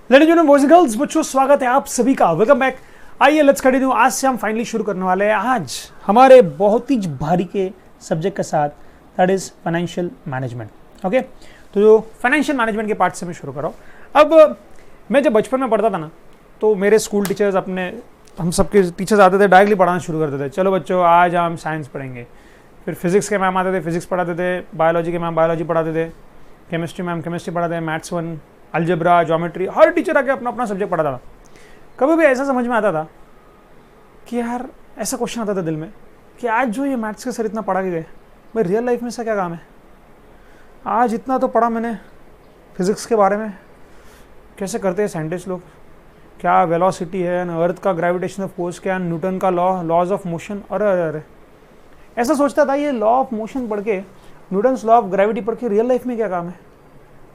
Ladies and boys girls बच्चों, स्वागत है आप सभी का। Welcome back. आइए लेट्स कंटिन्यू। आज से हम फाइनली शुरू करने वाले हैं आज हमारे बहुत ही भारी के सब्जेक्ट के साथ, that is financial management. Okay, तो जो फाइनेंशियल मैनेजमेंट के पार्ट से मैं शुरू कर रहा हूँ। अब मैं जब बचपन में पढ़ता था ना, तो मेरे स्कूल टीचर्स हम सबके टीचर्स आते थे, डायरेक्टली पढ़ाना शुरू करते थे। चलो बच्चों, आज हम साइंस पढ़ेंगे। फिर फिजिक्स के मैम आते थे, फिजिक्स पढ़ाते थे। बायोलॉजी के मैम बायोलॉजी पढ़ाते थे। केमिस्ट्री मैम केमिस्ट्री पढ़ाते थे। मैथ्स 1, अलजेब्रा, ज्योमेट्री, हर टीचर आके अपना अपना सब्जेक्ट पढ़ाता था। कभी भी ऐसा समझ में आता था कि यार, ऐसा क्वेश्चन आता था दिल में कि आज जो ये मैथ्स के सर इतना पढ़ा के गए, भाई रियल लाइफ में इसका क्या काम है? आज इतना तो पढ़ा मैंने फिजिक्स के बारे में, कैसे करते हैं साइंटिस्ट लोग, क्या वेलोसिटी है, अर्थ का ग्रेविटेशनल फोर्स क्या, न्यूटन का लॉज ऑफ मोशन। अरे अरे, ऐसा सोचता था। ये लॉ ऑफ मोशन पढ़ के, न्यूटन्स लॉ ऑफ ग्रेविटी पढ़ के रियल लाइफ में क्या काम है?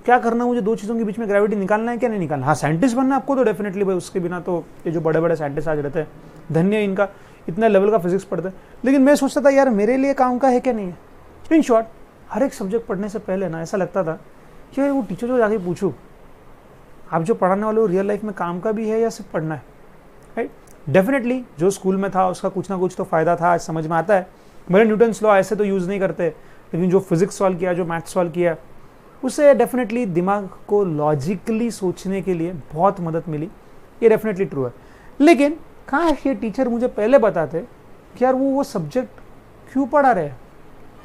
क्या करना मुझे दो चीज़ों के बीच में, ग्रेविटी निकालना है क्या नहीं निकालना? हाँ, साइंटिस्ट बनना है आपको तो डेफिनेटली भाई, उसके बिना तो ये जो बड़े बड़े साइंटिस्ट आज रहते हैं, धन्य है इनका, इतना लेवल का फिजिक्स पढ़ते हैं। लेकिन मैं सोचता था यार, मेरे लिए काम का है क्या नहीं है। इन शॉर्ट, हर एक सब्जेक्ट पढ़ने से पहले ना ऐसा लगता था कि यार वो टीचर को जाके पूछूँ, आप जो पढ़ाने वाले हो रियल लाइफ में काम का भी है या सिर्फ पढ़ना है? राइट। डेफिनेटली जो स्कूल में था उसका कुछ ना कुछ तो फ़ायदा था, आज समझ में आता है। मेरे न्यूटन्स लॉ ऐसे तो यूज़ नहीं करते, लेकिन जो फिजिक्स सॉल्व किया, जो मैथ्स सॉल्व किया, उससे डेफिनेटली दिमाग को लॉजिकली सोचने के लिए बहुत मदद मिली। ये डेफिनेटली ट्रू है। लेकिन काश ये टीचर मुझे पहले बताते कि यार वो सब्जेक्ट क्यों पढ़ा रहे हैं,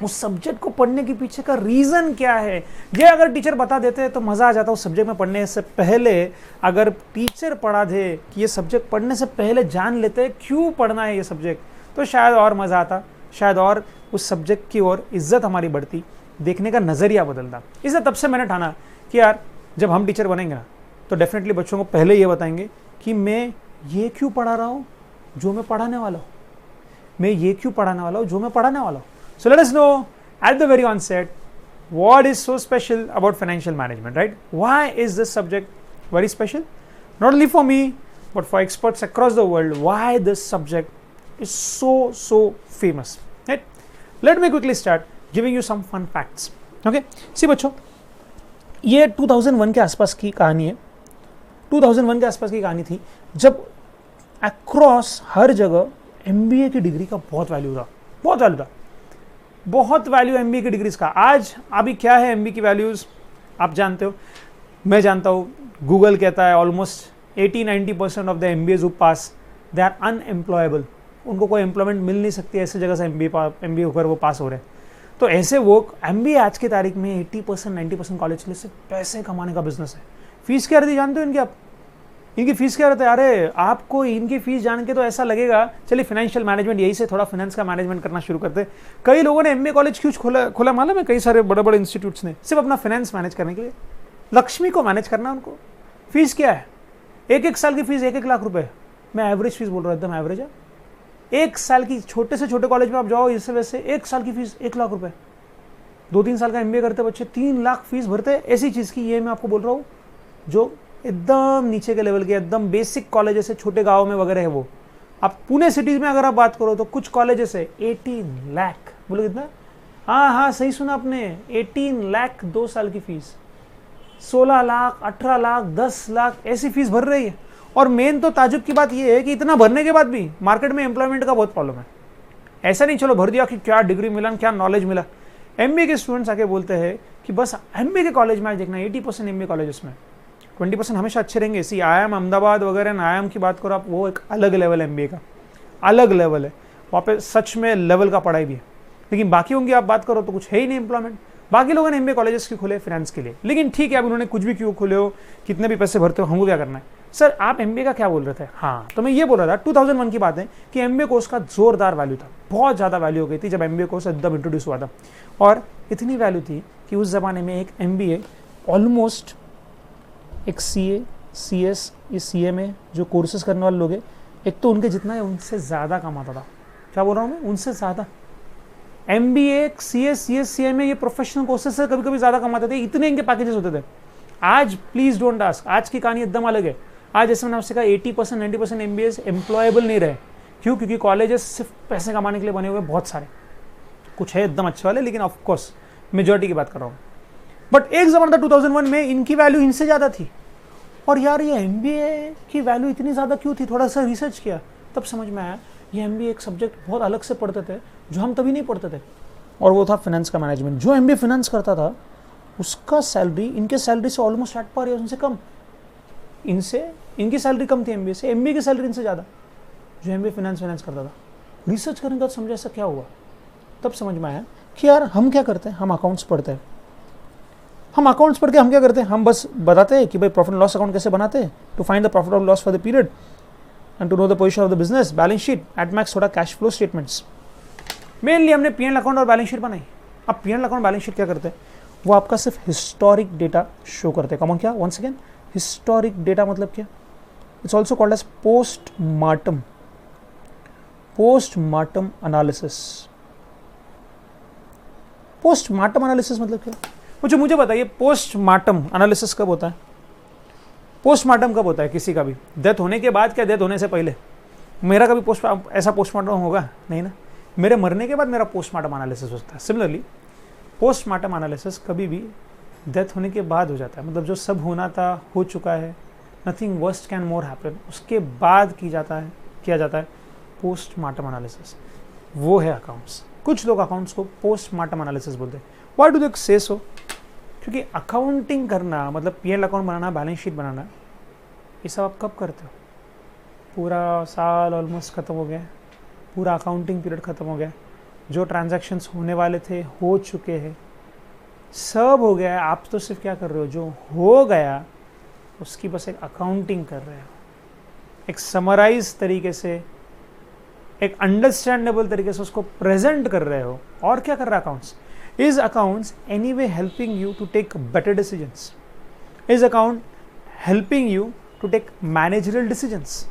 उस सब्जेक्ट को पढ़ने के पीछे का रीज़न क्या है। ये अगर टीचर बता देते तो मज़ा आ जाता। उस सब्जेक्ट में पढ़ने से पहले अगर टीचर पढ़ा दे कि ये सब्जेक्ट पढ़ने से पहले जान लेते क्यों पढ़ना है ये सब्जेक्ट, तो शायद और मज़ा आता, शायद और उस सब्जेक्ट की ओर इज्जत हमारी बढ़ती, देखने का नज़रिया बदलता। इसलिए तब से मैंने ठाना कि यार, जब हम टीचर बनेंगे ना, तो डेफिनेटली बच्चों को पहले ये बताएंगे कि मैं ये क्यों पढ़ा रहा हूँ जो मैं पढ़ाने वाला हूँ, मैं ये क्यों पढ़ाने वाला हूँ जो मैं पढ़ाने वाला हूँ। So let us know at the very onset what is so special about financial management, right? Why is this subject very special? Not only for me, but for experts across the world. Why this subject is so famous, right? Let me quickly start giving you some fun facts. Okay? See बच्चों, ये 2001 के आसपास की कहानी है। 2001 के आसपास की कहानी थी जब अक्रॉस हर जगह MBA की डिग्री का बहुत वैल्यू था, बहुत वैल्यू MBA की डिग्रीज का। आज अभी क्या है MBA की वैल्यूज आप जानते हो, मैं जानता हूँ। गूगल कहता है almost 80-90% of the MBAs who pass they are unemployable. उनको कोई एम्प्लॉयमेंट मिल नहीं सकती, ऐसी जगह से MBA होकर वो पास हो रहे हैं। तो ऐसे वो MBA आज की तारीख में 80% 90% कॉलेज के लिए सिर्फ पैसे कमाने का बिजनेस है। फीस क्या रहती जानते हो इनकी आप? इनकी फीस क्या रहता है? अरे आपको इनकी फीस जान के तो ऐसा लगेगा चलिए फाइनेंशियल मैनेजमेंट, यही से थोड़ा फाइनेंस का मैनेजमेंट करना शुरू करते। कई लोगों ने MBA कॉलेज क्यों खोला मालूम है? कई सारे बड़े बड़े इंस्टीट्यूट्स ने सिर्फ अपना फाइनेंस मैनेज करने के लिए, लक्ष्मी को मैनेज करना उनको। फीस क्या है? एक साल की फीस 1 लाख रुपए। मैं एवरेज फीस बोल रहा हूँ, एकदम एवरेज है। 1 साल की, छोटे से छोटे कॉलेज में आप जाओ, इससे वैसे 1 साल की फीस 1 लाख रुपए। 2-3 साल का MBA करते बच्चे 3 लाख फीस भरते हैं ऐसी चीज़ की। ये मैं आपको बोल रहा हूँ जो एकदम नीचे के लेवल के, एकदम बेसिक कॉलेज से छोटे गाँव में वगैरह है वो। आप पुणे सिटीज में अगर आप बात करो तो कुछ कॉलेजेस है 18 लाख। बोलो कितना? हाँ सही सुना आपने, 18 लाख 2 साल की फीस। 16 लाख 18 लाख 10 लाख ऐसी फीस भर रही है। और मेन तो ताजुब की बात यह है कि इतना भरने के बाद भी मार्केट में एम्प्लॉयमेंट का बहुत प्रॉब्लम है। ऐसा नहीं चलो भर दिया कि क्या डिग्री मिला, क्या नॉलेज मिला। MBA के स्टूडेंट्स आके बोलते हैं कि बस MBA के कॉलेज में आज देखना 80% MBA कॉलेजेस में 20% हमेशा अच्छे रहेंगे। सी IIM अहमदाबाद वगैरह ना, IIM की बात करो आप, वो एक अलग लेवल है, MBA का अलग लेवल है। वहाँ पे सच में लेवल का पढ़ाई भी है। लेकिन बाकी की आप बात करो तो कुछ है ही नहीं एम्प्लॉयमेंट। बाकी लोगों ने MBA कॉलेजेस क्यों खोले? फाइनेंस के लिए। लेकिन ठीक है, अब उन्होंने कुछ भी क्यों खोले हो, कितने भी पैसे भरते हो, हमको क्या करना है? सर आप MBA का क्या बोल रहे थे? हाँ, तो मैं ये बोल रहा था 2001 की बात है कि MBA कोर्स का जोरदार वैल्यू था, बहुत ज़्यादा वैल्यू हो गई थी जब MBA कोर्स एकदम इंट्रोड्यूस हुआ था। और इतनी वैल्यू थी कि उस ज़माने में एक MBA ऑलमोस्ट एक CA CS ये CA में जो कोर्सेज करने वाले लोग हैं, एक तो उनके जितना है उनसे ज़्यादा कमाता था। क्या बोल रहा हूँ मैं? उनसे ज़्यादा। MBA CA CS CA में ये प्रोफेशनल कोर्सेज से कभी कभी ज़्यादा कमाते थे, इतने इनके पैकेजेस होते थे। आज प्लीज़ डोंट आस्क, आज की कहानी एकदम अलग है। आज जैसे मैंने आपसे कहा 80% 90% MBAs एम्प्लॉयबल नहीं रहे। क्यों? क्योंकि कॉलेजेस सिर्फ पैसे कमाने के लिए बने हुए बहुत सारे। कुछ है एकदम अच्छे वाले, लेकिन ऑफकोर्स मेजॉरिटी की बात कर रहा हूँ। बट एक ज़माना था 2001 में इनकी वैल्यू इनसे ज़्यादा थी। और यार ये MBA की वैल्यू इतनी ज़्यादा क्यों थी, थोड़ा सा रिसर्च किया तब समझ में आया ये MBA एक सब्जेक्ट बहुत अलग से पढ़ते थे जो हम तभी नहीं पढ़ते थे, और वो था फाइनेंस का मैनेजमेंट। जो MBA फाइनेंस करता था उसका सैलरी इनके सैलरी से ऑलमोस्ट एट पार या उनसे कम, इनकी सैलरी कम थी MBA से, MBA की सैलरी इनसे ज़्यादा जो MBA फाइनेंस करता था। रिसर्च करने के बाद समझा ऐसा क्या हुआ, तब समझ में आया कि यार हम क्या करते हैं, हम अकाउंट्स पढ़ते हैं, हम अकाउंट्स पढ़ के हम क्या करते हैं, हम बस बताते हैं कि भाई प्रॉफिट एंड लॉस अकाउंट कैसे बनाते हैं, टू फाइंड द प्रॉफिट और loss for the period and to know the position of the business, balance sheet, at max थोड़ा कैश फ्लो स्टेटमेंट्स। मेनली हमने P&L अकाउंट और बैलेंस शीट बनाई। अब P&L account balance sheet क्या करते हैं, वो आपका सिर्फ हिस्टोरिक डेटा शो करते हैं। कॉमन क्या, वंस अगेन हिस्टोरिक डेटा मतलब क्या, it's also called as postmortem analysis. Postmortem analysis मतलब क्या, मुझे बताइए पोस्टमार्टम एनालिसिस कब होता है, पोस्टमार्टम कब होता है किसी का भी, डेथ होने के बाद क्या डेथ होने से पहले? मेरा कभी ऐसा पोस्टमार्टम होगा नहीं ना, मेरे मरने के बाद मेरा पोस्टमार्टम एनालिसिस होता है। सिमिलरली पोस्टमार्टम एनालिसिस कभी भी डेथ होने के बाद हो जाता है, मतलब जो सब होना था हो चुका है, nothing worst can more happen, उसके बाद किया जाता है पोस्टमार्टम एनालिसिस। वो है अकाउंट्स। कुछ लोग अकाउंट्स को पोस्टमार्टम एनालिसिस बोलते हैं। व्हाई डू दे से सो? क्योंकि अकाउंटिंग करना मतलब P&L अकाउंट बनाना, बैलेंस शीट बनाना, ये सब आप कब करते हो? पूरा साल ऑलमोस्ट ख़त्म हो गया, पूरा अकाउंटिंग पीरियड ख़त्म हो गया, जो ट्रांजैक्शंस होने वाले थे हो चुके हैं, सब हो गया है, आप तो सिर्फ क्या कर रहे हो, जो हो गया उसकी बस एक अकाउंटिंग कर रहे हो, एक समराइज तरीके से, एक अंडरस्टैंडेबल तरीके से उसको प्रेजेंट कर रहे हो। और क्या कर रहा है accounts? Is accounts anyway helping you to take better decisions? Is account helping you to take managerial decisions?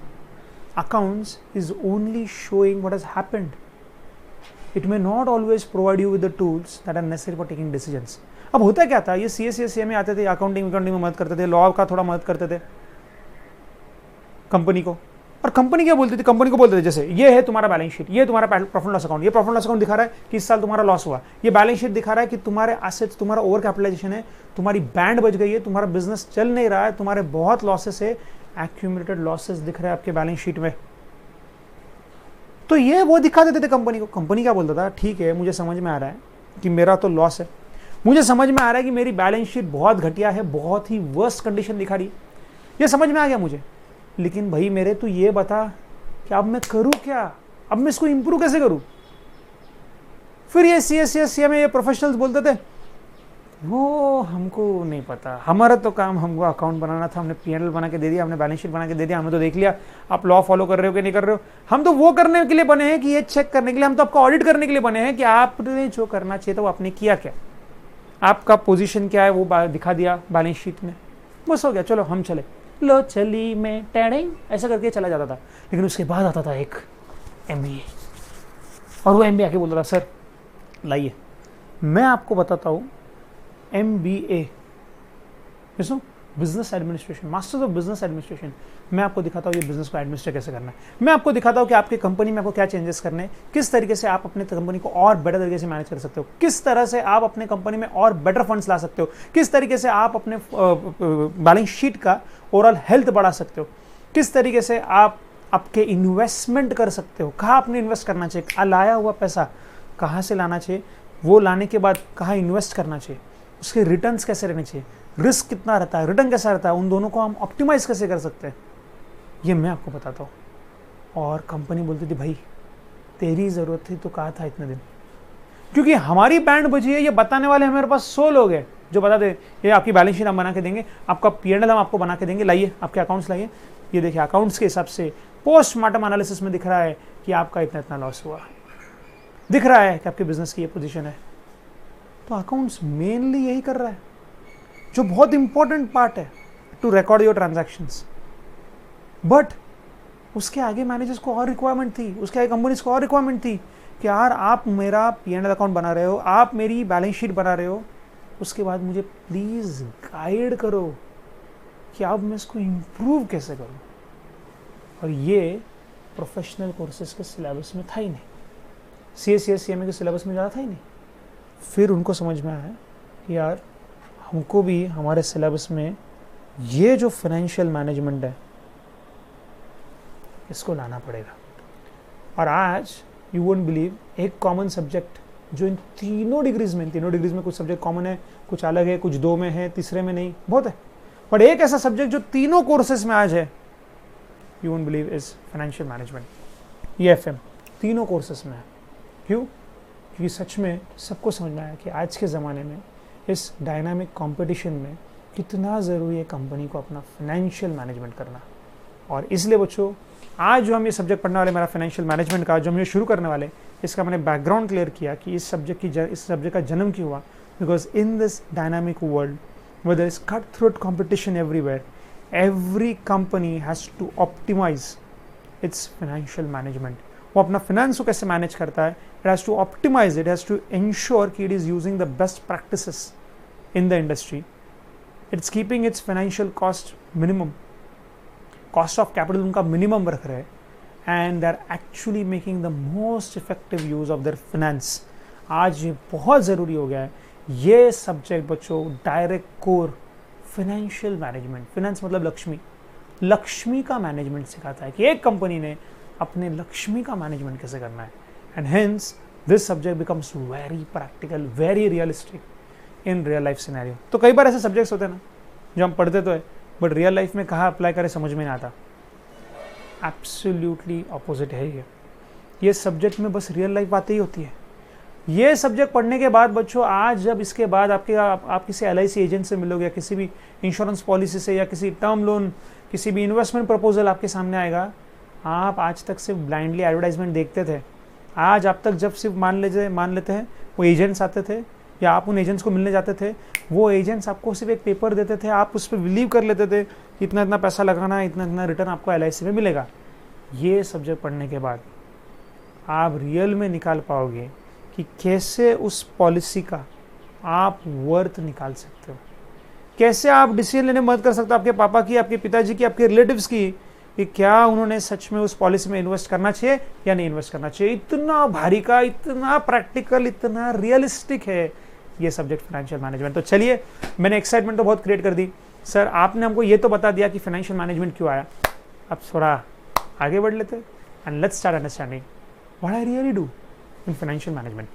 Accounts is only showing what has happened. It may not always provide you with the tools that are necessary for taking decisions. अब होता क्या था, ये CA में आते थे, accounting में मदद करते थे, लॉ का थोड़ा मदद करते थे कंपनी को, और कंपनी क्या बोलती थी, कंपनी को बोलते थे जैसे ये है तुम्हारा बैलेंस शीट, ये तुम्हारा प्रॉफिट लॉस अकाउंट, ये प्रॉफिट लॉस अकाउंट दिखा रहा है कि इस साल तुम्हारा लॉस हुआ, ये बैलेंस शीट दिखा रहा है कि तुम्हारे एसेट्स, तुम्हारा ओवर कैपिटलाइजेशन है, तुम्हारी बैंड बच गई है, तुम्हारा बिजनेस चल नहीं रहा है, तुम्हारे बहुत लॉसेस है, एक्यूमुलेटेड लॉसेस दिख रहे हैं आपके बैलेंस शीट में। तो ये वो दिखा देते थे कंपनी को। कंपनी क्या बोलता था, ठीक है मुझे समझ में आ रहा है कि मेरा तो लॉस है, मुझे समझ में आ रहा है कि मेरी बैलेंस शीट बहुत घटिया है, बहुत ही वर्स्ट कंडीशन दिखा रही, ये समझ में आ गया मुझे, लेकिन भाई मेरे तो ये बता कि अब मैं करूं क्या, अब मैं इसको इंप्रूव कैसे करूं? फिर ये CA में ये प्रोफेशनल्स बोलते थे वो हमको नहीं पता, हमारा तो काम, हमको अकाउंट बनाना था, हमने P&L बना के दे दिया, हमने बैलेंस शीट बना के दे दिया, हमने तो देख लिया आप लॉ फॉलो कर रहे हो कि नहीं कर रहे हो, हम तो वो करने के लिए बने हैं कि ये चेक करने के लिए, हम तो आपका ऑडिट करने के लिए बने हैं कि आपने जो करना चाहिए था वो आपने किया क्या, आपका पोजीशन क्या है वो दिखा दिया बैलेंस शीट में, बस हो गया, चलो हम चले, लो चली मैं टेढ़िंग, ऐसा करके चला जाता था। लेकिन उसके बाद आता था एक MBA, और वो MBA आके बोलता था सर लाइए मैं आपको बताता हूँ MBA, business administration, masters of business administration, मैं आपको दिखाता हूँ ये बिजनेस को एडमिनिस्ट्रेट कैसे करना है, मैं आपको दिखाता हूँ कि आपकी कंपनी में आपको क्या चेंजेस करने हैं, किस तरीके से आप अपने कंपनी को और बेटर तरीके से मैनेज कर सकते हो, किस तरह से आप अपने कंपनी में और बेटर फंड्स ला सकते हो, किस तरीके से आप अपने बैलेंस शीट का ओवरऑल हेल्थ बढ़ा सकते हो, किस तरीके से आप आपके इन्वेस्टमेंट कर सकते हो, कहाँ आपने इन्वेस्ट करना चाहिए, लाया हुआ पैसा कहाँ से लाना चाहिए, वो लाने के बाद कहाँ इन्वेस्ट करना चाहिए, उसके रिटर्न्स कैसे रहने चाहिए, रिस्क कितना रहता है, रिटर्न कैसा रहता है, उन दोनों को हम ऑप्टिमाइज कैसे कर सकते हैं, ये मैं आपको बताता हूँ। और कंपनी बोलती थी भाई तेरी ज़रूरत थी तो कहा था इतने दिन, क्योंकि हमारी बैंड बजी है, ये बताने वाले हमारे पास 100 लोग हैं जो बता दे ये आपकी बैलेंस शीट हम बना के देंगे, आपका P&L हम आपको बना के देंगे, लाइए आपके अकाउंट्स लाइए, ये देखिए अकाउंट्स के हिसाब से पोस्टमार्टम एनालिसिस में दिख रहा है कि आपका इतना इतना लॉस हुआ, दिख रहा है कि आपके बिजनेस की ये पोजीशन है। तो अकाउंट्स मेनली यही कर रहा है, जो बहुत इंपॉर्टेंट पार्ट है to record your transactions. But उसके आगे मैनेजर्स को और रिक्वायरमेंट थी, उसके आगे कंपनीज को और रिक्वायरमेंट थी कि यार आप मेरा P&L अकाउंट बना रहे हो, आप मेरी बैलेंस शीट बना रहे हो, उसके बाद मुझे प्लीज़ गाइड करो कि अब मैं इसको इम्प्रूव कैसे करूँ। और ये प्रोफेशनल कोर्सेज के सिलेबस में था ही नहीं, CA के सिलेबस में ज़्यादा था ही नहीं। फिर उनको समझ में आया कि यार हमको भी हमारे सिलेबस में ये जो फाइनेंशियल मैनेजमेंट है इसको लाना पड़ेगा। और आज यू वोंट बिलीव, एक कॉमन सब्जेक्ट जो इन तीनों डिग्रीज में कुछ सब्जेक्ट कॉमन है, कुछ अलग है, कुछ 2 में है, तीसरे में नहीं, बहुत है, बट एक ऐसा सब्जेक्ट जो तीनों कोर्सेज में आज है, you won't believe, is financial management, EFM, तीनों कोर्सेज में है। क्यों? क्योंकि सच में सबको समझ में आया कि आज के ज़माने में इस डायनामिक कंपटीशन में कितना ज़रूरी है कंपनी को अपना फाइनेंशियल मैनेजमेंट करना। और इसलिए बच्चों, आज जो हम ये सब्जेक्ट पढ़ने वाले, मेरा फाइनेंशियल मैनेजमेंट का जो हम ये शुरू करने वाले, इसका मैंने बैकग्राउंड क्लियर किया कि इस सब्जेक्ट का जन्म क्यों हुआ। Because in this dynamic world where there is cut throat competition everywhere, every company has to optimise its financial management. वो अपना फाइनेंस को कैसे मैनेज करता है, it has to optimise, it has to ensure कि it is using the best practices in the industry, it's keeping its financial cost minimum, cost of capital उनका minimum रख रहे हैं, and they are actually making the most effective use of their finance. आज ये बहुत ज़रूरी हो गया है ये सब्जेक्ट बच्चों, direct core financial management. Finance मतलब लक्ष्मी, लक्ष्मी का मैनेजमेंट सिखाता है कि एक कंपनी ने अपने लक्ष्मी का मैनेजमेंट कैसे करना है। And hence this subject becomes very practical, very realistic in real life scenario. तो कई बार ऐसे सब्जेक्ट्स होते हैं ना जो हम पढ़ते तो है, बट रियल लाइफ में कहाँ अप्लाई करें समझ में नहीं आता। एब्सोल्युटली ऑपोजिट है ये सब्जेक्ट में बस रियल लाइफ बातें ही होती है। ये सब्जेक्ट पढ़ने के बाद बच्चों, आज जब इसके बाद आप किसी LIC एजेंट से मिलोगे या किसी भी इंश्योरेंस पॉलिसी से या किसी टर्म लोन, किसी भी इन्वेस्टमेंट प्रपोजल आपके सामने आएगा, आप आज तक सिर्फ ब्लाइंडली एडवर्टाइजमेंट देखते थे। आज आप तक जब सिर्फ मान लेते हैं वो एजेंट्स आते थे या आप उन एजेंट्स को मिलने जाते थे, वो एजेंट्स आपको सिर्फ एक पेपर देते थे, आप उस पर बिलीव कर लेते थे, इतना इतना पैसा लगाना है, इतना इतना रिटर्न आपको LIC में मिलेगा। ये सब्जेक्ट पढ़ने के बाद आप रियल में निकाल पाओगे कि कैसे उस पॉलिसी का आप वर्थ निकाल सकते हो, कैसे आप डिसीजन लेने में मदद कर सकते हो आपके पापा की, आपके पिताजी की, आपके रिलेटिव्स की, कि क्या उन्होंने सच में उस पॉलिसी में इन्वेस्ट करना चाहिए या नहीं इन्वेस्ट करना चाहिए। इतना भारी का, इतना प्रैक्टिकल, इतना रियलिस्टिक है ये सब्जेक्ट फाइनेंशियल मैनेजमेंट। तो चलिए, मैंने एक्साइटमेंट तो बहुत क्रिएट कर दी सर, आपने हमको ये तो बता दिया कि फाइनेंशियल मैनेजमेंट क्यों आया, अब थोड़ा आगे बढ़ लेते and let's start understanding what I really do in financial management.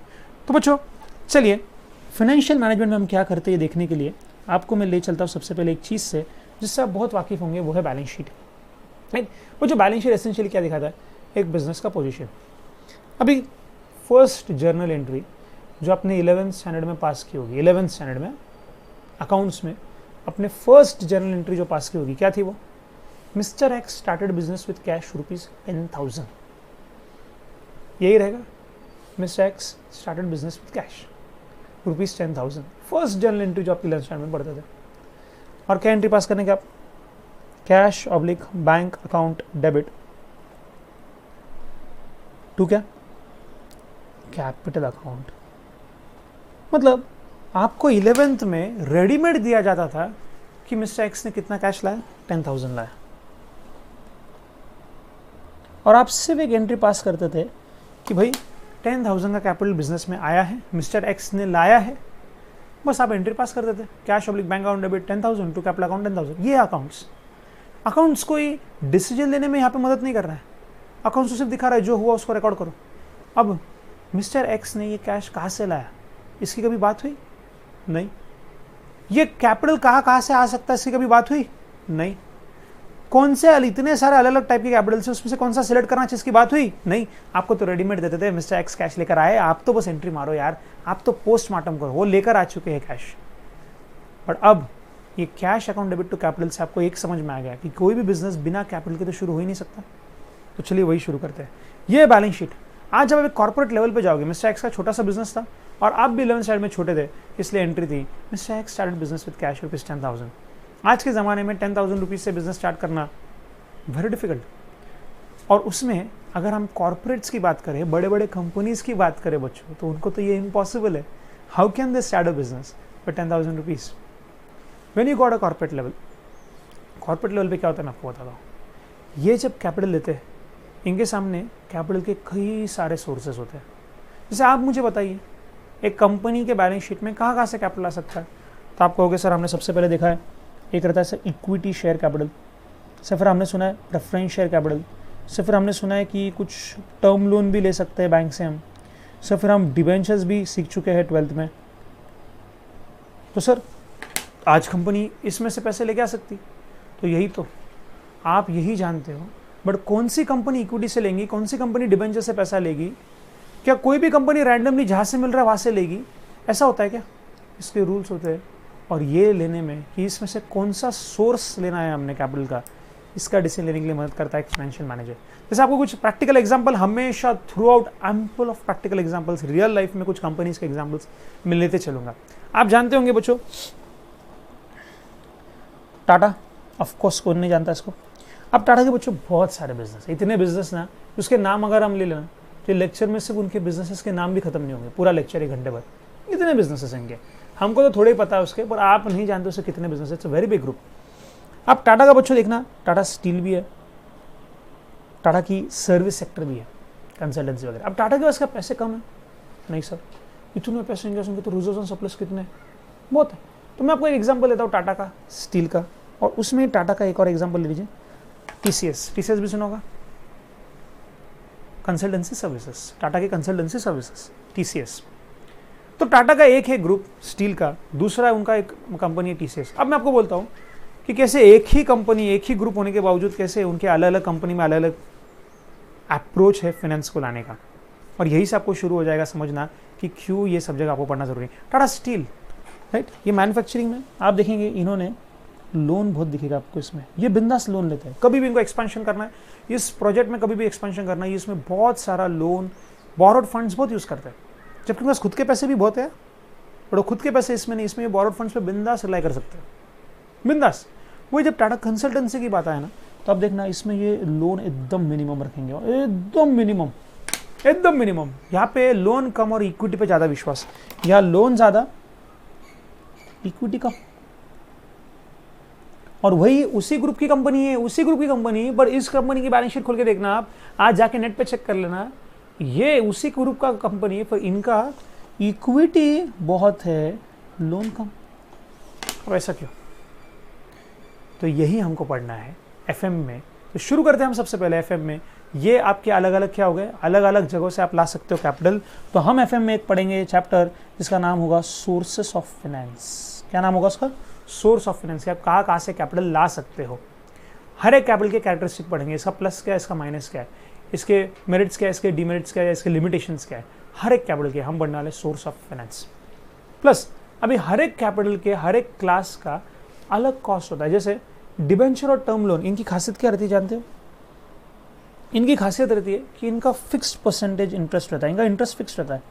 तो बच्चों चलिए, फाइनेंशियल मैनेजमेंट में हम क्या करते हैं देखने के लिए आपको मैं ले चलता हूँ सबसे पहले एक चीज़ से जिससे आप बहुत वाकिफ होंगे, वो है बैलेंस शीट। राइट, वो जो बैलेंस शीट एसेंशियली क्या दिखाता है, एक बिजनेस का पोजीशन। अभी फर्स्ट जर्नल एंट्री जो आपने 11th स्टैंडर्ड में पास की होगी, 11th स्टैंडर्ड में अकाउंट्स में अपने फर्स्ट जर्नल एंट्री जो पास की होगी, क्या थी वो, mister x started business with cash ₹10,000, यही रहेगा, mister x started business with cash ₹10,000। First journal entry जो आप 11th स्टैंडर्ड में पढ़ते थे। और क्या एंट्री पास करने के आप, cash oblique bank account debit to क्या, कैपिटल अकाउंट। मतलब आपको 11th में रेडीमेड दिया जाता था कि मिस्टर एक्स ने कितना कैश लाया, 10,000 लाया, और आप सिर्फ एक एंट्री पास करते थे कि भाई 10,000 का कैपिटल बिजनेस में आया है, मिस्टर एक्स ने लाया है, बस आप एंट्री पास करते थे, cash oblique bank account debit 10,000 to capital account 10,000। ये अकाउंट्स कोई डिसीजन लेने में यहाँ पे मदद नहीं कर रहा है, अकाउंट्स तो सिर्फ दिखा रहा है जो हुआ उसको रिकॉर्ड करो। अब मिस्टर एक्स ने ये कैश कहाँ से लाया, इसकी कभी बात हुई नहीं। ये कैपिटल कहाँ से आ सकता है, इसकी कभी बात हुई नहीं। कौन से इतने सारे अलग अलग टाइप के कैपिटल से उसमें से कौन सा सिलेक्ट करना चाहिए, इसकी बात हुई नहीं। आपको तो रेडीमेड देते थे, मिस्टर एक्स कैश लेकर आए, आप तो बस एंट्री मारो यार, आप तो पोस्टमार्टम करो, वो लेकर आ चुके हैं कैश। बट अब ये cash account debit to capital से आपको एक समझ में आ गया कि कोई भी बिजनेस बिना कैपिटल के तो शुरू हो ही नहीं सकता। तो चलिए वही शुरू करते हैं, ये बैलेंस शीट। आज जब आप कॉर्पोरेट लेवल पे जाओगे, मिस्टर एक्स का छोटा सा बिजनेस था और आप भी 11th स्टैंडर्ड में छोटे थे, इसलिए एंट्री थी mister x started business with cash ₹10,000। आज के ज़माने में 10,000 रुपीज़ से बिजनेस स्टार्ट करना वेरी डिफिकल्ट। और उसमें अगर हम कॉर्पोरेट्स की बात करें, बड़े बड़े कंपनीज की बात करें बच्चों, तो उनको तो ये इम्पॉसिबल है। How can they start a business with 10,000 rupees when you got a corporate level. Corporate level पे क्या होता है मैं आपको बताता हूँ। ये जब कैपिटल लेते हैं, इनके सामने कैपिटल के कई सारे सोर्सेज होते हैं। जैसे आप मुझे बताइए, एक कंपनी के बैलेंस शीट में कहाँ से कैपिटल आ सकता है। तो आप कहोगे सर हमने सबसे पहले देखा है एक रहता है sir equity share capital, sir फिर हमने सुना है प्रेफरेंस शेयर कैपिटल, सर फिर हमने सुना है कि कुछ टर्म लोन भी ले सकते हैं बैंक से हम, सर फिर हम डिबेंचर्स भी सीख चुके हैं 12th में। तो सर आज कंपनी इसमें से पैसे लेके आ सकती, तो यही तो आप यही जानते हो, बट कौन सी कंपनी इक्विटी से लेंगी, कौन सी कंपनी डिबेंचर से पैसा लेगी? क्या कोई भी कंपनी रैंडमली जहाँ से मिल रहा है वहाँ से लेगी? ऐसा होता है क्या? इसके रूल्स होते हैं, और ये लेने में कि इसमें से कौन सा सोर्स लेना है हमने कैपिटल का, इसका डिसीजन लेने के लिए मदद करता है एक फाइनेंशियल मैनेजर। जैसे आपको कुछ प्रैक्टिकल एग्जांपल हमेशा through out ample of practical examples real life में कुछ कंपनीज के एग्जांपल्स मैं लेते चलूंगा। आप जानते होंगे बच्चों टाटा, ऑफ कोर्स कौन नहीं जानता इसको। अब टाटा के बच्चों बहुत सारे बिजनेस, इतने बिजनेस ना उसके नाम अगर हम ले लेना तो लेक्चर में सिर्फ उनके बिजनेसेस के नाम भी खत्म नहीं होंगे, पूरा लेक्चर 1 घंटे भर। इतने बिजनेसेस हैं इनके, हमको तो थोड़े ही पता है उसके, पर आप नहीं जानते उसके कितने बिजनेस है। It's a very big group. अब टाटा का बच्चों देखना, टाटा स्टील भी है, टाटा की सर्विस सेक्टर भी है, कंसल्टेंसी वगैरह। अब टाटा के पास क्या पैसे कम है? नहीं सर, इतने पैसे इनके तो रिजर्व्स एंड सरप्लस कितने हैं? बहुत है। तो मैं आपको एक एग्जांपल देता हूँ टाटा का स्टील का, और उसमें टाटा का एक और एग्जांपल ले लीजिए, टीसीएस। टीसीएस भी सुना होगा, कंसल्टेंसी सर्विसेज, टाटा की कंसल्टेंसी सर्विसेज टीसीएस। तो टाटा का एक है ग्रुप स्टील का, दूसरा है उनका एक कंपनी है टीसीएस। अब मैं आपको बोलता हूँ कि कैसे एक ही कंपनी, एक ही ग्रुप होने के बावजूद कैसे उनके अलग अलग कंपनी में अलग अलग अप्रोच है फाइनेंस को लाने का, और यही से आपको शुरू हो जाएगा समझना कि क्यों ये सब जगह आपको पढ़ना जरूरी है। टाटा स्टील, राइट, ये मैन्युफैक्चरिंग में आप देखेंगे इन्होंने लोन बहुत दिखेगा आपको इसमें, ये बिंदास लोन लेते हैं। कभी भी इनको एक्सपेंशन करना है, इस प्रोजेक्ट में कभी भी एक्सपेंशन करना है, इसमें बहुत सारा लोन, बोरोड फंड्स बहुत यूज़ करते हैं, जबकि उनके पास खुद के पैसे भी बहुत है, और खुद के पैसे इसमें नहीं, इसमें ये बोरोड फंड्स पे बिंदास रिलाई कर सकते हैं, बिंदास। वही जब टाटा कंसल्टेंसी की बात आए ना, तो अब देखना इसमें ये लोन एकदम मिनिमम रखेंगे, एकदम मिनिमम, एकदम मिनिमम। यहाँ पे लोन कम और इक्विटी पे ज़्यादा विश्वास, यहाँ लोन ज़्यादा इक्विटी कम। और वही उसी ग्रुप की कंपनी है, उसी ग्रुप की कंपनी, पर इस कंपनी की बैलेंस शीट खोल के देखना, आप आज जाके नेट पे चेक कर लेना, ये उसी ग्रुप का कंपनी है, पर इनका इक्विटी बहुत है, लोन कम। अब ऐसा क्यों? तो यही हमको पढ़ना है एफएम में। तो शुरू करते हैं हम सबसे पहले एफएम में। ये आपके अलग अलग क्या हो गए, अलग अलग जगहों से आप ला सकते हो कैपिटल। तो हम एफएम में एक पढ़ेंगे चैप्टर जिसका नाम होगा सोर्सेस ऑफ फाइनेंस। क्या नाम होगा उसका? Source of finance. आप कहाँ से कैपिटल ला सकते हो, हर एक कैपिटल के कैरेक्टरिस्टिक पढ़ेंगे, इसका प्लस क्या है, इसका माइनस क्या है, इसके मेरिट्स क्या है, इसके डिमेरिट्स क्या है, इसके लिमिटेशंस क्या है, हर एक कैपिटल के हम पढ़ने वाले सोर्स ऑफ फाइनेंस। प्लस अभी हर एक कैपिटल के हर एक क्लास का अलग कॉस्ट होता है। जैसे डिबेंचर और टर्म लोन, इनकी खासियत क्या रहती है जानते हो? इनकी खासियत रहती है कि इनका फिक्स्ड परसेंटेज इंटरेस्ट रहता है, इनका इंटरेस्ट फिक्स रहता है।